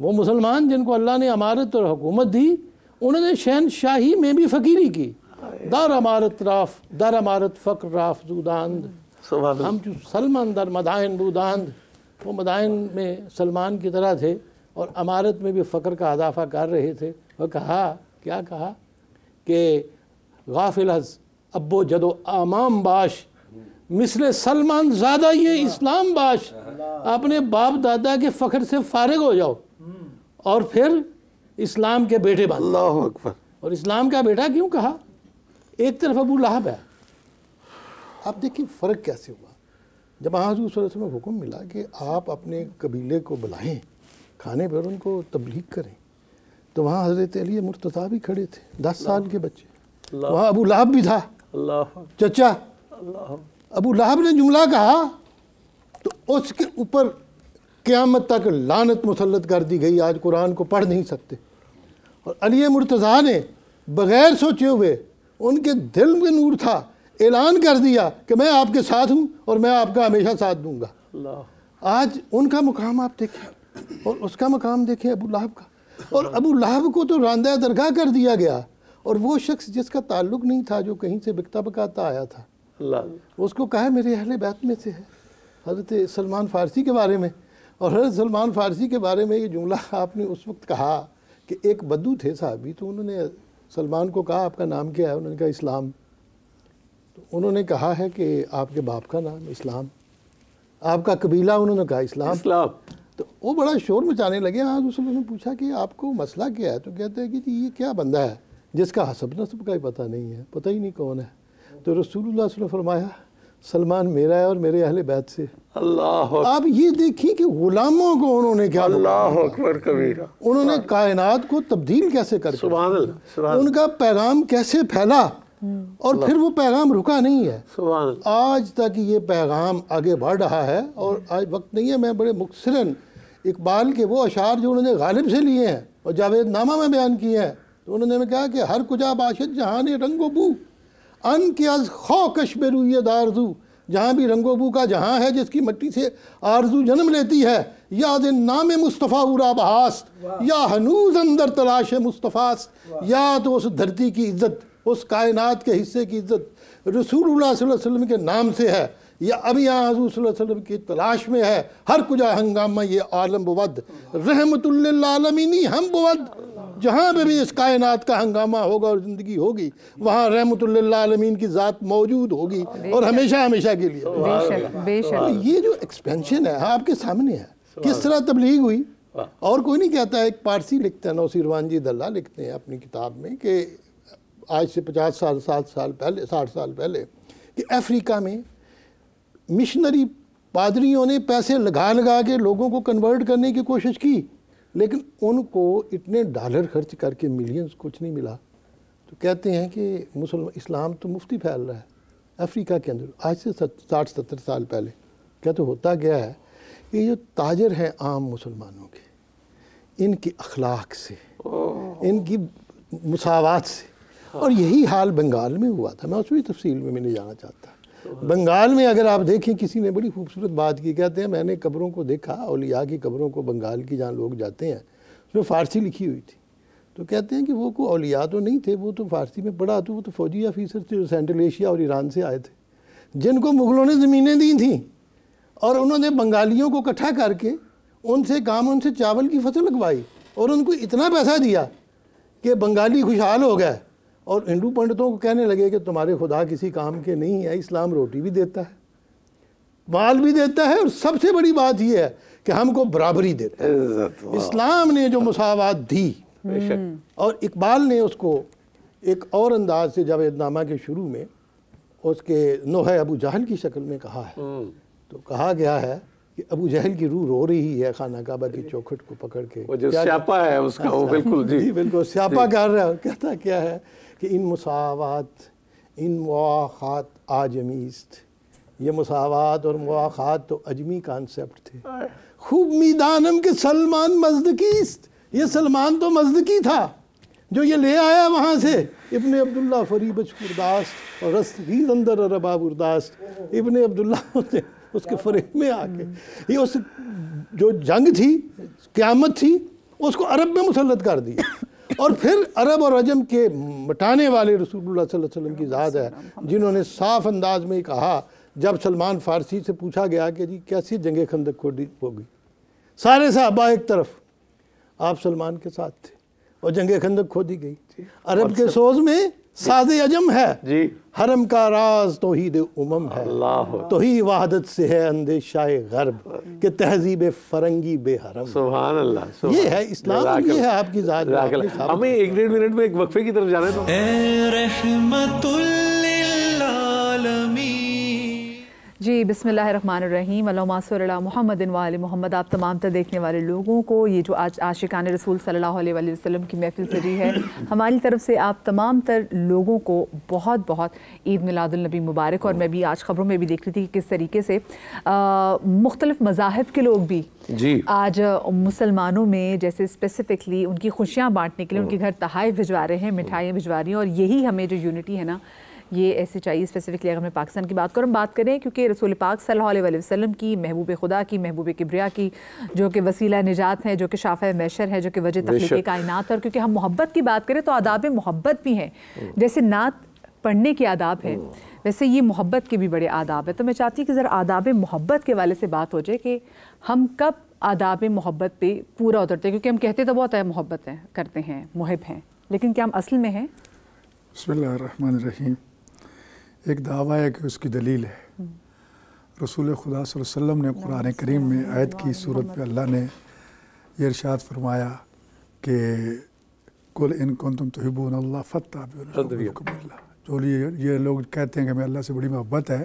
Speaker 7: وہ مسلمان جن کو اللہ نے امارت اور حکومت دی، انہوں نے شہنشاہی میں بھی فقیری کی۔ در امارت فقر راف زوداند،
Speaker 4: سبحان اللہ،
Speaker 7: ہم جو سلمان در مدائن بوداند، وہ مدائن میں سلمان کی طرح تھے اور امارت میں بھی فقر کا اضافہ کر رہے تھے۔ وہ کہا، کیا کہا کہ غافل از ابو جدو امام باش، مثل سلمان زادہ یہ اسلام باش، اپنے باپ دادا کے فخر سے فارغ ہو جاؤ اور پھر اسلام کے بیٹے بن۔
Speaker 4: اللہ اکبر،
Speaker 7: اور اسلام کا بیٹا کیوں کہا؟ ایک طرف ابو لہب ہے۔ آپ دیکھیں فرق کیسے ہوا جب حضور صلی اللہ علیہ وسلم کو حکم ملا کہ آپ اپنے قبیلے کو بلائیں کھانے پر، ان کو تبلیغ کریں، تو وہاں حضرت علی مرتضیٰ بھی کھڑے تھے، 10 سال کے بچے، وہاں ابو لہب بھی تھا،
Speaker 4: اللہ،
Speaker 7: چچا۔
Speaker 4: اللہ،
Speaker 7: ابو لہب نے جملہ کہا تو اس کے اوپر قیامت تک لعنت مسلط کر دی گئی، آج قرآن کو پڑھ نہیں سکتے۔ اور علی مرتضیٰ نے بغیر سوچے ہوئے، ان کے دل میں نور تھا، اعلان کر دیا کہ میں آپ کے ساتھ ہوں اور میں آپ کا ہمیشہ ساتھ دوں گا۔
Speaker 4: اللہ،
Speaker 7: آج ان کا مقام آپ دیکھیں اور اس کا مقام دیکھیں ابو لہب کا، اور ابو لہب کو تو راندہ درگاہ کر دیا گیا، اور وہ شخص جس کا تعلق نہیں تھا، جو کہیں سے بکتا بکاتا آیا تھا،
Speaker 4: اللہ،
Speaker 7: اس کو کہا میرے اہل بیت میں سے ہے۔ حضرت سلمان فارسی کے بارے میں، اور حضرت سلمان فارسی کے بارے میں یہ جملہ آپ نے اس وقت کہا کہ ایک بدو تھے صحابی، تو انہوں نے سلمان کو کہا آپ کا نام کیا ہے؟ انہوں نے کہا اسلام۔ تو انہوں نے کہا ہے کہ آپ کے باپ کا نام اسلام، آپ کا قبیلہ؟ انہوں نے کہا اسلام۔
Speaker 4: اسلام،
Speaker 7: تو وہ بڑا شور مچانے لگے۔ ہاں رسول اللہ نے پوچھا کہ آپ کو مسئلہ کیا ہے؟ تو کہتے ہیں کہ جی یہ کیا بندہ ہے جس کا حسب نسب کا ہی پتہ نہیں ہے، پتہ ہی نہیں کون ہے۔ تو رسول اللہ صلی اللہ علیہ وسلم نے فرمایا سلمان میرا ہے اور میرے اہل بیت سے.
Speaker 4: اللہ
Speaker 7: آپ یہ دیکھیں کہ غلاموں کو انہوں نے کیا,
Speaker 4: اللہ اکبر کبیرہ,
Speaker 7: انہوں نے کائنات کو تبدیل کیسے کر کے,
Speaker 4: سبحان اللہ, سبحان
Speaker 7: ان کا پیغام کیسے پھیلا, اور پھر وہ پیغام رکا نہیں ہے.
Speaker 4: سبحان اللہ.
Speaker 7: آج تک یہ پیغام آگے بڑھ رہا ہے, اور آج وقت نہیں ہے. میں بڑے مختصراً اقبال کے وہ اشعار جو انہوں نے غالب سے لیے ہیں اور جاوید نامہ میں بیان کیے ہیں, تو انہوں نے کہا کہ ہر کجا باشد جہاں رنگ و بو ان کے از خوکش بے روی دارزو, جہاں بھی رنگ و بو کا جہاں ہے جس کی مٹی سے آرزو جنم لیتی ہے, یاد نام مصطفیٰ اورا بہاست, یا ہنوز اندر تلاش مصطفیٰست, یا تو اس دھرتی کی عزت, اس کائنات کے حصے کی عزت رسول اللہ صلی اللہ علیہ وسلم کے نام سے ہے, یا ابھی یہاں حضور صلی اللہ علیہ وسلم کی تلاش میں ہے. ہر کجا ہنگامہ یہ عالم بود, رحمت للعالمینی ہم بود, جہاں پہ بھی اس کائنات کا ہنگامہ ہوگا اور زندگی ہوگی وہاں رحمت للعالمین کی ذات موجود ہوگی, اور ہمیشہ ہمیشہ کے لیے.
Speaker 3: بے شک.
Speaker 7: یہ جو ایکسپینشن ہے آپ کے سامنے ہے, کس طرح تبلیغ ہوئی. اور کوئی نہیں کہتا ہے, ایک پارسی لکھتے ہیں نوسیروان جی دلہ لکھتے ہیں اپنی کتاب میں کہ آج سے 50 سال 60 سال پہلے کہ افریقہ میں مشنری پادریوں نے پیسے لگا لگا کے لوگوں کو کنورٹ کرنے کی کوشش کی, لیکن ان کو اتنے ڈالر خرچ کر کے ملینز کچھ نہیں ملا. تو کہتے ہیں کہ اسلام تو مفتی پھیل رہا ہے افریقہ کے اندر آج سے 60-70 سال پہلے. کہتے ہوتا گیا ہے کہ یہ جو تاجر ہیں عام مسلمانوں کے, ان کی اخلاق سے, ان کی مساوات سے, اور یہی حال بنگال میں ہوا تھا. میں اس بھی تفصیل میں نہیں جانا چاہتا. بنگال میں اگر آپ دیکھیں, کسی نے بڑی خوبصورت بات کی, کہتے ہیں میں نے قبروں کو دیکھا, اولیاء کی قبروں کو, بنگال کی جہاں لوگ جاتے ہیں, اس میں فارسی لکھی ہوئی تھی. تو کہتے ہیں کہ وہ کوئی اولیاء تو نہیں تھے, وہ تو فارسی میں پڑھا, تو وہ تو فوجی آفیسر تھے جو سینٹرل ایشیا اور ایران سے آئے تھے, جن کو مغلوں نے زمینیں دی تھیں, اور انہوں نے بنگالیوں کو اکٹھا کر کے ان سے ان سے چاول کی فصل لگوائی, اور ان کو اتنا پیسہ دیا کہ بنگالی خوشحال ہو گئے. اور ہندو پنڈتوں کو کہنے لگے کہ تمہارے خدا کسی کام کے نہیں ہے, اسلام روٹی بھی دیتا ہے, مال بھی دیتا ہے, اور سب سے بڑی بات یہ ہے کہ ہم کو برابری دیتا ہے. اسلام نے جو مساوات دی, اور اقبال نے اس کو ایک اور انداز سے جاوید نامہ کے شروع میں اس کے نوحہ ابو جہل کی شکل میں کہا ہے. تو کہا گیا ہے کہ ابو جہل کی روح رو رہی ہے خانہ کعبہ کی چوکھٹ کو پکڑ کے,
Speaker 4: وہ جو سیاپا ہے اس کا, وہ بالکل
Speaker 7: جی بالکل سیاپا کر رہا ہے. کہتا کیا ہے کہ ان مساوات ان مواخات آجمیست, یہ مساوات اور مواخات تو اجمی کانسیپٹ تھے. خوب میدانم کے سلمان مزدکیست, یہ سلمان تو مزدکی تھا جو یہ لے آیا وہاں سے, ابن عبداللہ فریبچ برداشت اور رستگیر اندر رباب برداشت. ابن عبداللہ نے اس کے فریب میں آ کے یہ اس جو جنگ تھی, قیامت تھی, اس کو عرب میں مسلط کر دیا, اور پھر عرب اور عجم کے مٹانے والے رسول اللہ صلی اللہ علیہ وسلم کی ذات ہے, جنہوں نے صاف انداز میں کہا جب سلمان فارسی سے پوچھا گیا کہ جی کیسی جنگ خندق کھوڑی ہوگی, سارے صحابہ ایک طرف, آپ سلمان کے ساتھ تھے, اور جنگ خندق کھودی گئی. عرب کے سوز میں ساز عجم ہے,
Speaker 4: جی
Speaker 7: حرم کا راز توحید امم ہے, توحید وحدت سے ہے اندیشہ غرب کہ تہذیب فرنگی بے حرم.
Speaker 4: سبحان اللہ.
Speaker 7: یہ ہے اسلام, یہ ہے آپ کی ذات.
Speaker 4: ہمیں 1-1.5 منٹ میں ایک وقفے کی طرف جانا ہے. تو
Speaker 1: اے رحمت للعالمین.
Speaker 3: جی بسم اللہ الرحمن الرحیم. اللہم صلی علی محمد و آل محمد. آپ تمام تر دیکھنے والے لوگوں کو یہ جو آج عاشقان رسول صلی اللہ علیہ وآلہ وسلم کی محفل سجی ہے, ہماری طرف سے آپ تمام تر لوگوں کو بہت بہت عید میلاد النبی مبارک. اور میں بھی آج خبروں میں بھی دیکھ رہی تھی کہ کس طریقے سے مختلف مذاہب کے لوگ بھی آج مسلمانوں میں جیسے اسپیسیفکلی ان کی خوشیاں بانٹنے کے لیے ان کے گھر تحائف بھجوا رہے ہیں, مٹھائیاں بھجوا رہی ہیں. اور یہی ہمیں جو یونٹی ہے نا, یہ ایسے چاہیے. اسپیسیفکلی اگر میں پاکستان کی بات کروں, ہم بات کریں کیونکہ رسول پاک صلی اللہ علیہ وسلم کی, محبوب خدا کی, محبوب کبریا کی, جو کہ وسیلہ نجات ہے, جو کہ شافع محشر ہے, جو کہ وجہ تخلیق کائنات. اور کیونکہ ہم محبت کی بات کریں تو آداب محبت بھی ہیں, جیسے نعت پڑھنے کے آداب ہیں, ویسے یہ محبت کے بھی بڑے آداب ہیں. تو میں چاہتی ہوں کہ ذرا آداب محبت کے والے سے بات ہو جائے کہ ہم کب آداب محبت پہ پورا اترتے ہیں, کیونکہ ہم کہتے تو بہت ہے محبت ہے, کرتے ہیں, محب ہیں, لیکن کیا ہم اصل میں ہیں؟
Speaker 5: بسم اللہ الرحمن الرحیم. ایک دعویٰ ہے کہ اس کی دلیل ہے. رسول خدا صلی اللہ علیہ وسلم نے قرآن کریم میں آیت کی صورت پہ اللہ نے یہ ارشاد فرمایا کہ قل ان کنتم تحبون اللہ فاتبعونی یحببکم اللہ. جو یہ لوگ کہتے ہیں کہ ہمیں اللہ سے بڑی محبت ہے,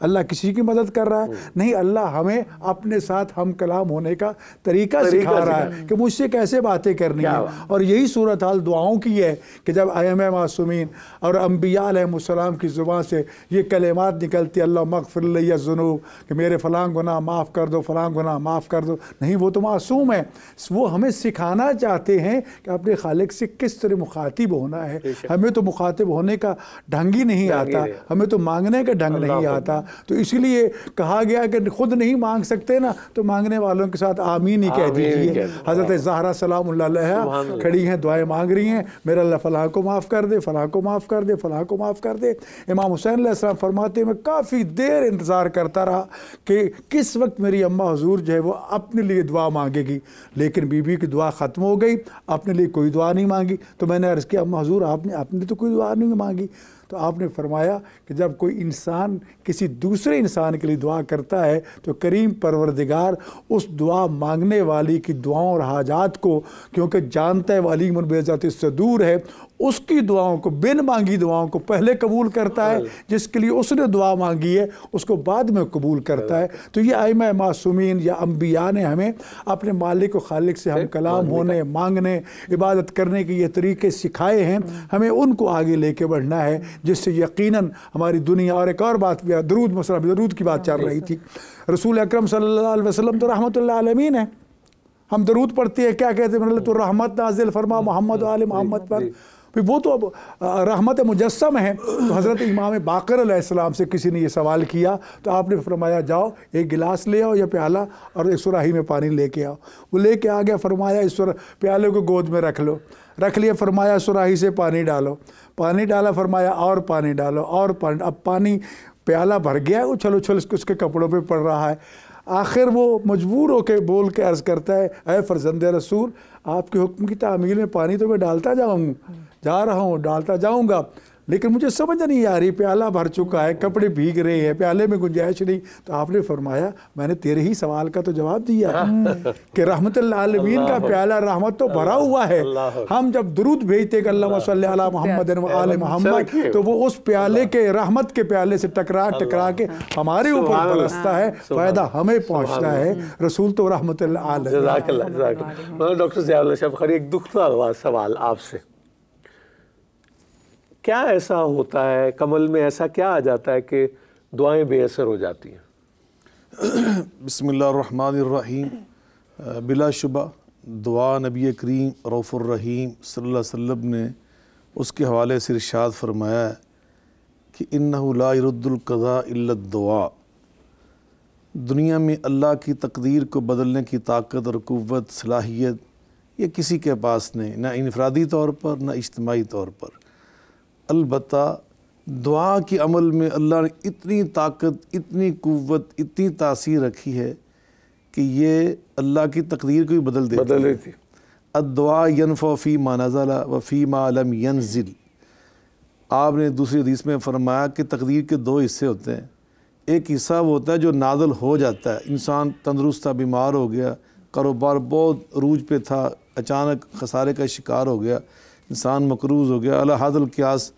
Speaker 5: اللہ کسی کی مدد کر رہا ہے؟ نہیں، اللہ ہمیں اپنے ساتھ ہم کلام ہونے کا طریقہ سکھا رہا ہے کہ مجھ سے کیسے باتیں کرنی ہیں. اور یہی صورتحال دعاؤں کی ہے کہ جب ائمہ معصومین اور انبیاء علیہ السلام کی زبان سے یہ کلمات نکلتی اللہم اغفر لی الذنوب کہ میرے فلاں گناہ معاف کر دو، فلاں گناہ معاف کر دو. نہیں، وہ تو معصوم ہے. وہ ہمیں سکھانا چاہتے ہیں کہ اپنے خالق سے کس طرح مخاطب ہونا ہے. ہمیں تو مخاطب ہونے کا ڈھنگ ہی نہیں آتا، ہمیں تو مانگنے کا ڈھنگ نہیں آتا. تو اس لیے کہا گیا کہ خود نہیں مانگ سکتے نا تو مانگنے والوں کے ساتھ آمین ہی کہہ دیجیے. حضرت زہرا سلام اللہ علیہا کھڑی ہیں، دعائیں مانگ رہی ہیں، میرا اللہ فلاں کو معاف کر دے، فلاں کو معاف کر دے، فلاں کو معاف کر دے. امام حسین علیہ السلام فرماتے ہیں میں کافی دیر انتظار کرتا رہا کہ کس وقت میری اماں حضور جو ہے وہ اپنے لیے دعا مانگے گی، لیکن بی بی کی دعا ختم ہو گئی، اپنے لیے کوئی دعا نہیں مانگی. تو میں نے عرض کیا اماں حضور آپ نے اپنے لیے تو کوئی دعا نہیں مانگی. تو آپ نے فرمایا کہ جب کوئی انسان کسی دوسرے انسان کے لیے دعا کرتا ہے تو کریم پروردگار اس دعا مانگنے والی کی دعاؤں اور حاجات کو، کیونکہ جانتا ہے ولی من بعزت الصدور ہے، اس کی دعاؤں کو، بن مانگی دعاؤں کو پہلے قبول کرتا ہے. جس کے لیے اس نے دعا مانگی ہے اس کو بعد میں قبول کرتا ہے. تو یہ ائمہ معصومین یا انبیاء نے ہمیں اپنے مالک و خالق سے ہم کلام ہونے، مانگنے، عبادت کرنے کے یہ طریقے سکھائے ہیں. ہمیں ان کو آگے لے کے بڑھنا ہے جس سے یقیناً ہماری دنیا. اور ایک اور بات بھی، درود، مثلا درود کی بات چل رہی تھی. رسول اکرم صلی اللہ علیہ وسلم تو رحمت اللہ عالمین ہے. ہم درود پڑھتے ہیں، کیا کہتے ہیں؟ تو رحمت نازل فرما محمد و آل محمد پر. وہ تو اب رحمت مجسم ہے. تو حضرت امام باقر علیہ السلام سے کسی نے یہ سوال کیا تو آپ نے فرمایا جاؤ ایک گلاس لے آؤ یا پیالہ اور ایک سراہی میں پانی لے کے آؤ. وہ لے کے آ گیا. فرمایا اس پیالے کو گود میں رکھ لو. رکھ لیا. فرمایا سراہی سے پانی ڈالو. پانی ڈالا. فرمایا اور پانی ڈالو اور پانی. اب پانی پیالہ بھر گیا، اچھل اچھل اس کے کپڑوں پہ پڑ رہا ہے. آخر وہ مجبور ہو کے بول کے عرض کرتا ہے اے فرزند رسول، آپ کے حکم کی تعمیل میں پانی تو میں ڈالتا جا رہا ہوں، ڈالتا جاؤں گا، لیکن مجھے سمجھ نہیں آ رہی، پیالہ بھر چکا ہے، کپڑے بھیگ رہے ہیں، پیالے میں گنجائش نہیں. تو آپ نے فرمایا میں نے تیرے ہی سوال کا تو جواب دیا کہ رحمت اللہ عالمین کا پیالہ رحمت تو بھرا ہوا ہے. ہم جب درود بھیجتے کہ اللہم صلی علی محمد و آل محمد تو وہ اس پیالے کے، رحمت کے پیالے سے ٹکرا کے ہمارے اوپر برستا ہے، فائدہ ہمیں پہنچتا ہے. رسول تو رحمت اللہ عالمین.
Speaker 4: جزاک اللہ، جزاک اللہ. ڈاکٹر ضیاء اللہ شاہ بخاری، ایک دکھتا ہوا سوال آپ سے، کیا ایسا ہوتا ہے کمل میں، ایسا کیا آ جاتا ہے کہ دعائیں بے اثر ہو جاتی ہیں؟
Speaker 6: بسم اللہ الرحمن الرحیم. بلا شبہ دعا نبی کریم رؤوف الرحیم صلی اللہ علیہ وسلم نے اس کے حوالے سے ارشاد فرمایا ہے کہ انہ لا يرد القضاء الا الدعاء. دنیا میں اللہ کی تقدیر کو بدلنے کی طاقت اور قوت، صلاحیت یہ کسی کے پاس نہیں، نہ انفرادی طور پر نہ اجتماعی طور پر. البتہ دعا کے عمل میں اللہ نے اتنی طاقت، اتنی قوت، اتنی تاثیر رکھی ہے کہ یہ اللہ کی تقدیر کو بھی بدل دیتی ہے. الدعاء ينفع فی ما نزل و فی ما لم ينزل. آپ نے دوسری حدیث میں فرمایا کہ تقدیر کے دو حصے ہوتے ہیں. ایک حصہ وہ ہوتا ہے جو نازل ہو جاتا ہے، انسان تندرست تھا، بیمار ہو گیا، کاروبار بہت عروج پہ تھا، اچانک خسارے کا شکار ہو گیا، انسان مقروض ہو گیا، علی حد القیاس.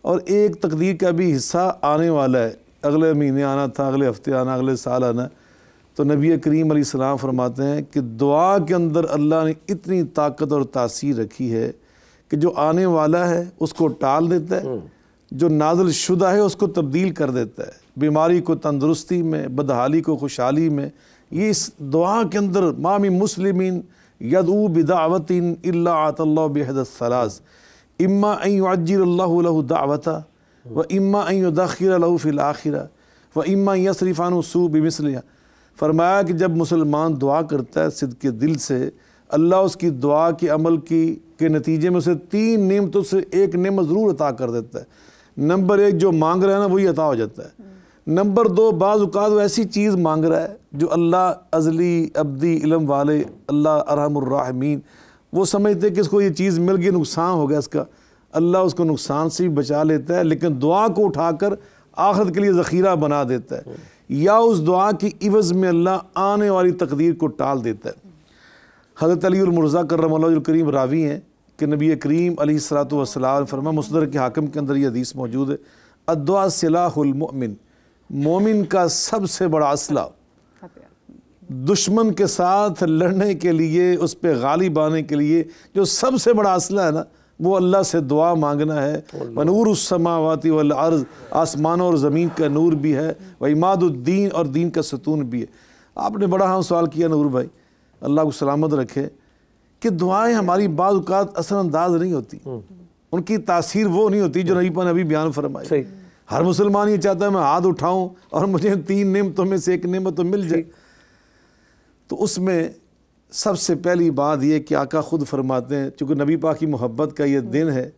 Speaker 6: اور ایک تقدیر کا بھی حصہ آنے والا ہے، اگلے مہینے آنا تھا، اگلے ہفتے آنا، اگلے سال آنا. تو نبی کریم علیہ السلام فرماتے ہیں کہ دعا کے اندر اللہ نے اتنی طاقت اور تاثیر رکھی ہے کہ جو آنے والا ہے اس کو ٹال دیتا ہے، جو نازل شدہ ہے اس کو تبدیل کر دیتا ہے، بیماری کو تندرستی میں، بدحالی کو خوشحالی میں. یہ اس دعا کے اندر ما من مسلمین یدعو بدعوۃ الا اعطى اللہ بإحدى الثلاث اما ان يعجل اللہ له دعوته واما ان يدخر له في الآخرة واما ان يصرف عنه السوء بمثلها. فرمایا کہ جب مسلمان دعا کرتا ہے صدق کے دل سے، اللہ اس کی دعا کے عمل کے نتیجے میں اسے 3 نعمتوں سے ایک نعمت ضرور عطا کر دیتا ہے. نمبر 1 جو مانگ رہا ہے نا وہی عطا ہو جاتا ہے. نمبر 2 بعض اوقات وہ ایسی چیز مانگ رہا ہے جو اللہ ازلی ابدی علم والے، اللہ ارحم الراحمین، وہ سمجھتے کہ اس کو یہ چیز مل گئی، نقصان ہو گیا اس کا، اللہ اس کو نقصان سے بھی بچا لیتا ہے، لیکن دعا کو اٹھا کر آخرت کے لیے ذخیرہ بنا دیتا ہے، یا اس دعا کی عوض میں اللہ آنے والی تقدیر کو ٹال دیتا ہے. حضرت علی المرضیٰ کرم اللہ الکریم راوی ہیں کہ نبی کریم علیہ الصلوۃ والسلام فرمایا، مصدرک حاکم کے اندر یہ حدیث موجود ہے، الدعاء سلاح المؤمن مومن کا سب سے بڑا اسلحہ دشمن کے ساتھ لڑنے کے لیے، اس پہ غالب آنے کے لیے جو سب سے بڑا اسلحہ ہے نا، وہ اللہ سے دعا مانگنا ہے۔ وَنُورُ السَّمَاوَاتِ وَالْأَرْضِ، آسمانوں اور زمین کا نور بھی ہے، وَإِمَادُ الدِّین، اور دین کا ستون بھی ہے۔ آپ نے بڑا سوال کیا نور بھائی، اللہ کو سلامت رکھے، کہ دعائیں ہماری بعض اوقات اثر انداز نہیں ہوتی، ان کی تاثیر وہ نہیں ہوتی جو نبی پاک نے ابھی بیان فرمائی۔ ہر مسلمان یہ چاہتا ہے میں ہاتھ اٹھاؤں اور مجھے 3 نعمتوں میں سے ایک نعمت تو مل جائے۔ تو اس میں سب سے پہلی بات یہ کہ آقا خود فرماتے ہیں، چونکہ نبی پاک کی محبت کا یہ دن ہے،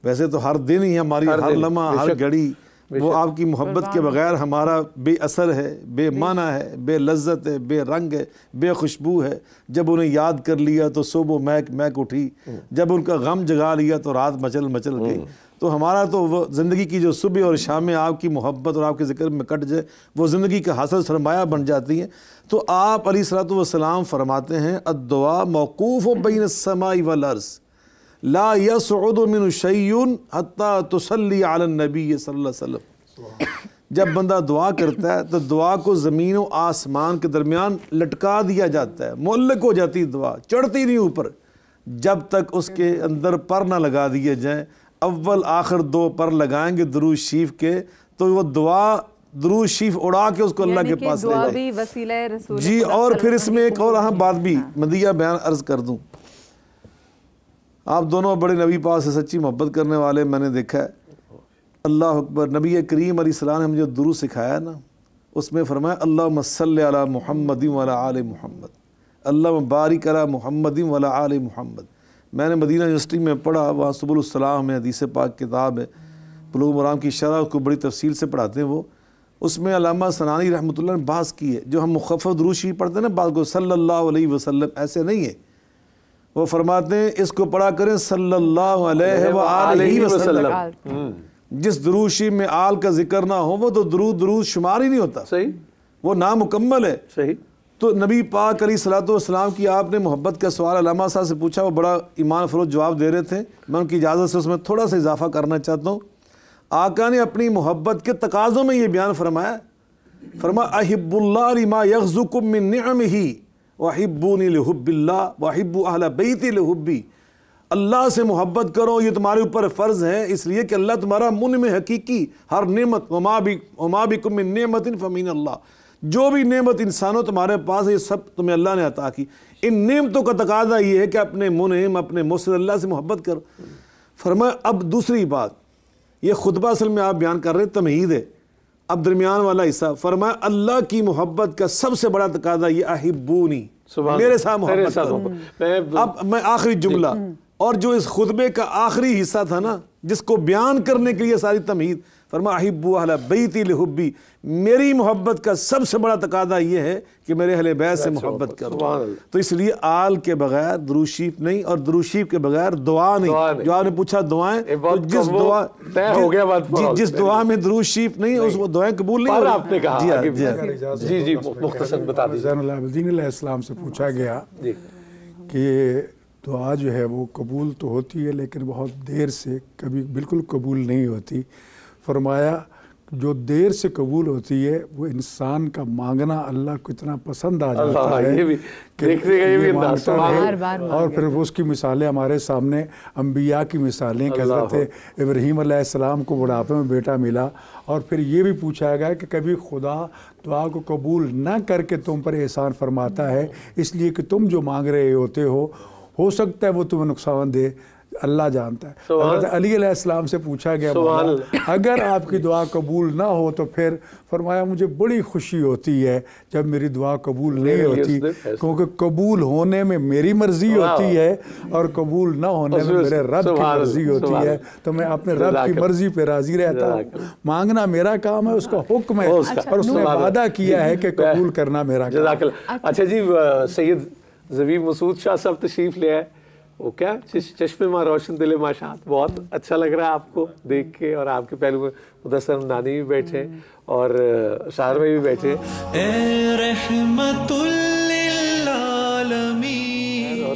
Speaker 6: ویسے تو ہر دن ہی ہماری ہر لمحہ ہر گھڑی وہ آپ کی محبت کے بغیر ہمارا بے اثر ہے، بے معنی ہے، بے لذت ہے، بے رنگ ہے، بے خوشبو ہے۔ جب انہیں یاد کر لیا تو صبح مہک مہک اٹھی، جب ان کا غم جگا لیا تو رات مچل مچل گئی۔ تو ہمارا تو وہ زندگی کی جو صبح اور شام میں آپ کی محبت اور آپ کے ذکر میں کٹ جائے، وہ زندگی کا حاصل سرمایہ بن جاتی ہے۔ تو آپ علیہ الصلوۃ والسلام فرماتے ہیں الدعاء موقوف بین السماء والارض لا یصعد من شیء حتی تصلی علی النبی صلی اللہ علیہ وسلم۔ جب بندہ دعا کرتا ہے تو دعا کو زمین و آسمان کے درمیان لٹکا دیا جاتا ہے، معلق ہو جاتی دعا، چڑھتی نہیں اوپر، جب تک اس کے اندر پر نہ لگا دیے جائیں۔ اول آخر 2 پر لگائیں گے درود شریف کے تو وہ دعا درود شریف اڑا کے اس کو اللہ کے پاس لے
Speaker 3: دعا
Speaker 6: جائے۔
Speaker 3: بھی وسیلہ رسول
Speaker 6: جی، اور پھر اس میں ایک اور اہم بات بھی مدیہ بیان عرض کر دوں۔ آپ دونوں بڑے نبی پاک سے سچی محبت کرنے والے میں نے دیکھا ہے۔ اللہ اکبر، نبی کریم علیہ السلام نے مجھے درود سکھایا نا، اس میں فرمایا اللہم صلی علی محمد وعلی آل محمد، اللہم بارک علی محمد وعلی آل محمد۔ میں نے مدینہ یونیورسٹی میں پڑھا، وہاں سبل السلام میں حدیث پاک کتاب ہے، بلوغ المرام کی شرح کو بڑی تفصیل سے پڑھاتے ہیں وہ۔ اس میں علامہ سنانی رحمۃ اللہ نے بحث کی ہے، جو ہم مخفف درود شریف پڑھتے ہیں نا بعض کو صلی اللہ علیہ وسلم، ایسے نہیں ہے۔ وہ فرماتے ہیں اس کو پڑھا کریں صلی اللہ علیہ وآلہ وسلم۔ جس درود شریف میں آل کا ذکر نہ ہو وہ تو درود شمار ہی نہیں ہوتا،
Speaker 4: صحیح،
Speaker 6: وہ نامکمل ہے۔
Speaker 4: صحیح۔
Speaker 6: تو نبی پاک علیہ الصلوۃ والسلام کی آپ نے محبت کا سوال علامہ صاحب سے پوچھا، وہ بڑا ایمان فروز جواب دے رہے تھے، میں ان کی اجازت سے اس میں تھوڑا سا اضافہ کرنا چاہتا ہوں۔ آقا نے اپنی محبت کے تقاضوں میں یہ بیان فرمایا، فرمایا احب اللہ لما یغزکم من نعمہ وحبونی لحب اللہ وحبوا اہل بیتی لحبی۔ اللہ سے محبت کرو، یہ تمہارے اوپر فرض ہے، اس لیے کہ اللہ تمہارا منعم حقیقی، ہر نعمت وما بکم من نعمت فمن اللہ، جو بھی نعمت انسانوں تمہارے پاس ہے یہ سب تمہیں اللہ نے عطا کی۔ ان نعمتوں کا تقاضا یہ ہے کہ اپنے منعم، اپنے مصر اللہ سے محبت کرو۔ فرمایا اب دوسری بات، یہ خطبہ اصل میں آپ بیان کر رہے ہیں، تمہید ہے، اب درمیان والا حصہ۔ فرمایا اللہ کی محبت کا سب سے بڑا تقاضا یہ احبونی، میرے ساتھ محبت کرو۔ اب میں آخری جملہ، اور جو اس خطبے کا آخری حصہ تھا نا جس کو بیان کرنے کے لیے ساری تمہید، فرمایا احبوا اہل بیتی لحبی، میری محبت کا سب سے بڑا تقاضا یہ ہے کہ میرے اہل بیت سے محبت کرو۔ تو اس لیے آل کے بغیر درود شریف نہیں، اور درود شریف کے بغیر دعا نہیں۔ جو آپ نے پوچھا دعائیں، جس دعا میں درود شریف نہیں اس وہ دعائیں قبول نہیں ہوئی۔
Speaker 4: آپ نے کہا جی مختصر بتا دیجیے۔
Speaker 5: زین العابدین علیہ السلام سے پوچھا گیا کہ دعا جو ہے وہ قبول تو ہوتی ہے لیکن بہت دیر سے، کبھی بالکل قبول نہیں ہوتی۔ فرمایا جو دیر سے قبول ہوتی ہے وہ انسان کا مانگنا اللہ کو اتنا پسند آ جاتا ہے کہ یہ مانگتا رہے۔ اور پھر وہ اس کی مثالیں ہمارے سامنے، انبیاء کی مثالیں، کہ حضرت ابراہیم علیہ السلام کو بڑھاپے میں بیٹا ملا، اور پھر یہ بھی پوچھا گیا کہ کبھی خدا دعا کو قبول نہ کر کے تم پر احسان فرماتا ہے اس لیے کہ تم جو مانگ رہے ہوتے ہو سکتا ہے وہ تمہیں نقصان دے، اللہ جانتا ہے۔ حضرت علی علیہ السلام سے پوچھا گیا اگر آپ کی دعا قبول نہ ہو تو پھر فرمایا مجھے بڑی خوشی ہوتی ہے جب میری دعا قبول نہیں ہوتی، کیونکہ قبول ہونے میں میری مرضی ہوتی ہے اور قبول نہ ہونے میں میرے رب کی مرضی ہوتی ہے، تو میں اپنے رب کی مرضی پہ راضی رہتا ہوں۔ مانگنا میرا کام ہے، اس کا حکم ہے، اور اس نے وعدہ کیا ہے کہ قبول کرنا میرا کام ہے۔
Speaker 4: اچھا جی، سید زبیب مسعود شاہ صاحب تشریف لے آئے، وہ کیا چشم ماں روشن دل ماشاءت، بہت اچھا لگ رہا ہے آپ کو دیکھ کے، اور آپ کے پہلو میں مدثر نانی بھی بیٹھے اور شاعر میں بھی بیٹھے،
Speaker 1: اے رحمت للعالمین،
Speaker 4: اور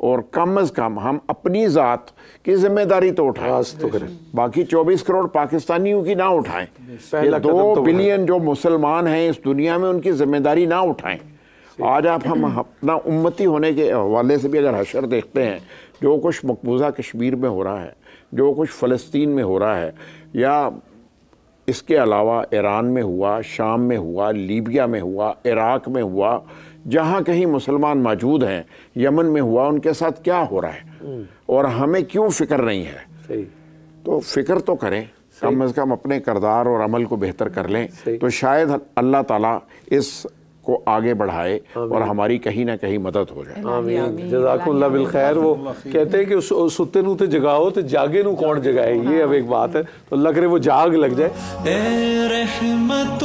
Speaker 8: اور کم از کم ہم اپنی ذات کی ذمہ داری تو اٹھائیں،
Speaker 4: تو کریں،
Speaker 8: باقی 24 کروڑ پاکستانیوں کی نہ اٹھائیں، یہ 2 بلین جو مسلمان ہیں اس دنیا میں ان کی ذمہ داری نہ اٹھائیں۔ آج آپ ہم اپنا امتی ہونے کے حوالے سے بھی اگر حشر دیکھتے ہیں، جو کچھ مقبوضہ کشمیر میں ہو رہا ہے، جو کچھ فلسطین میں ہو رہا ہے، یا اس کے علاوہ ایران میں ہوا، شام میں ہوا، لیبیا میں ہوا، عراق میں ہوا، جہاں کہیں مسلمان موجود ہیں، یمن میں ہوا، ان کے ساتھ کیا ہو رہا ہے اور ہمیں کیوں فکر نہیں ہے؟ تو فکر تو کریں، کم از کم اپنے کردار اور عمل کو بہتر کر لیں، تو شاید اللہ تعالیٰ اس کو آگے بڑھائے اور ہماری کہیں نہ کہیں مدد ہو جائے۔
Speaker 4: آمین، جزاکم اللہ بالخیر۔ وہ کہتے ہیں کہ ستے نو تے جگاؤ تے جاگے نو کون جگائے، یہ اب ایک بات ہے، تو اللہ کرے وہ جاگ لگ جائے۔
Speaker 1: اے رحمت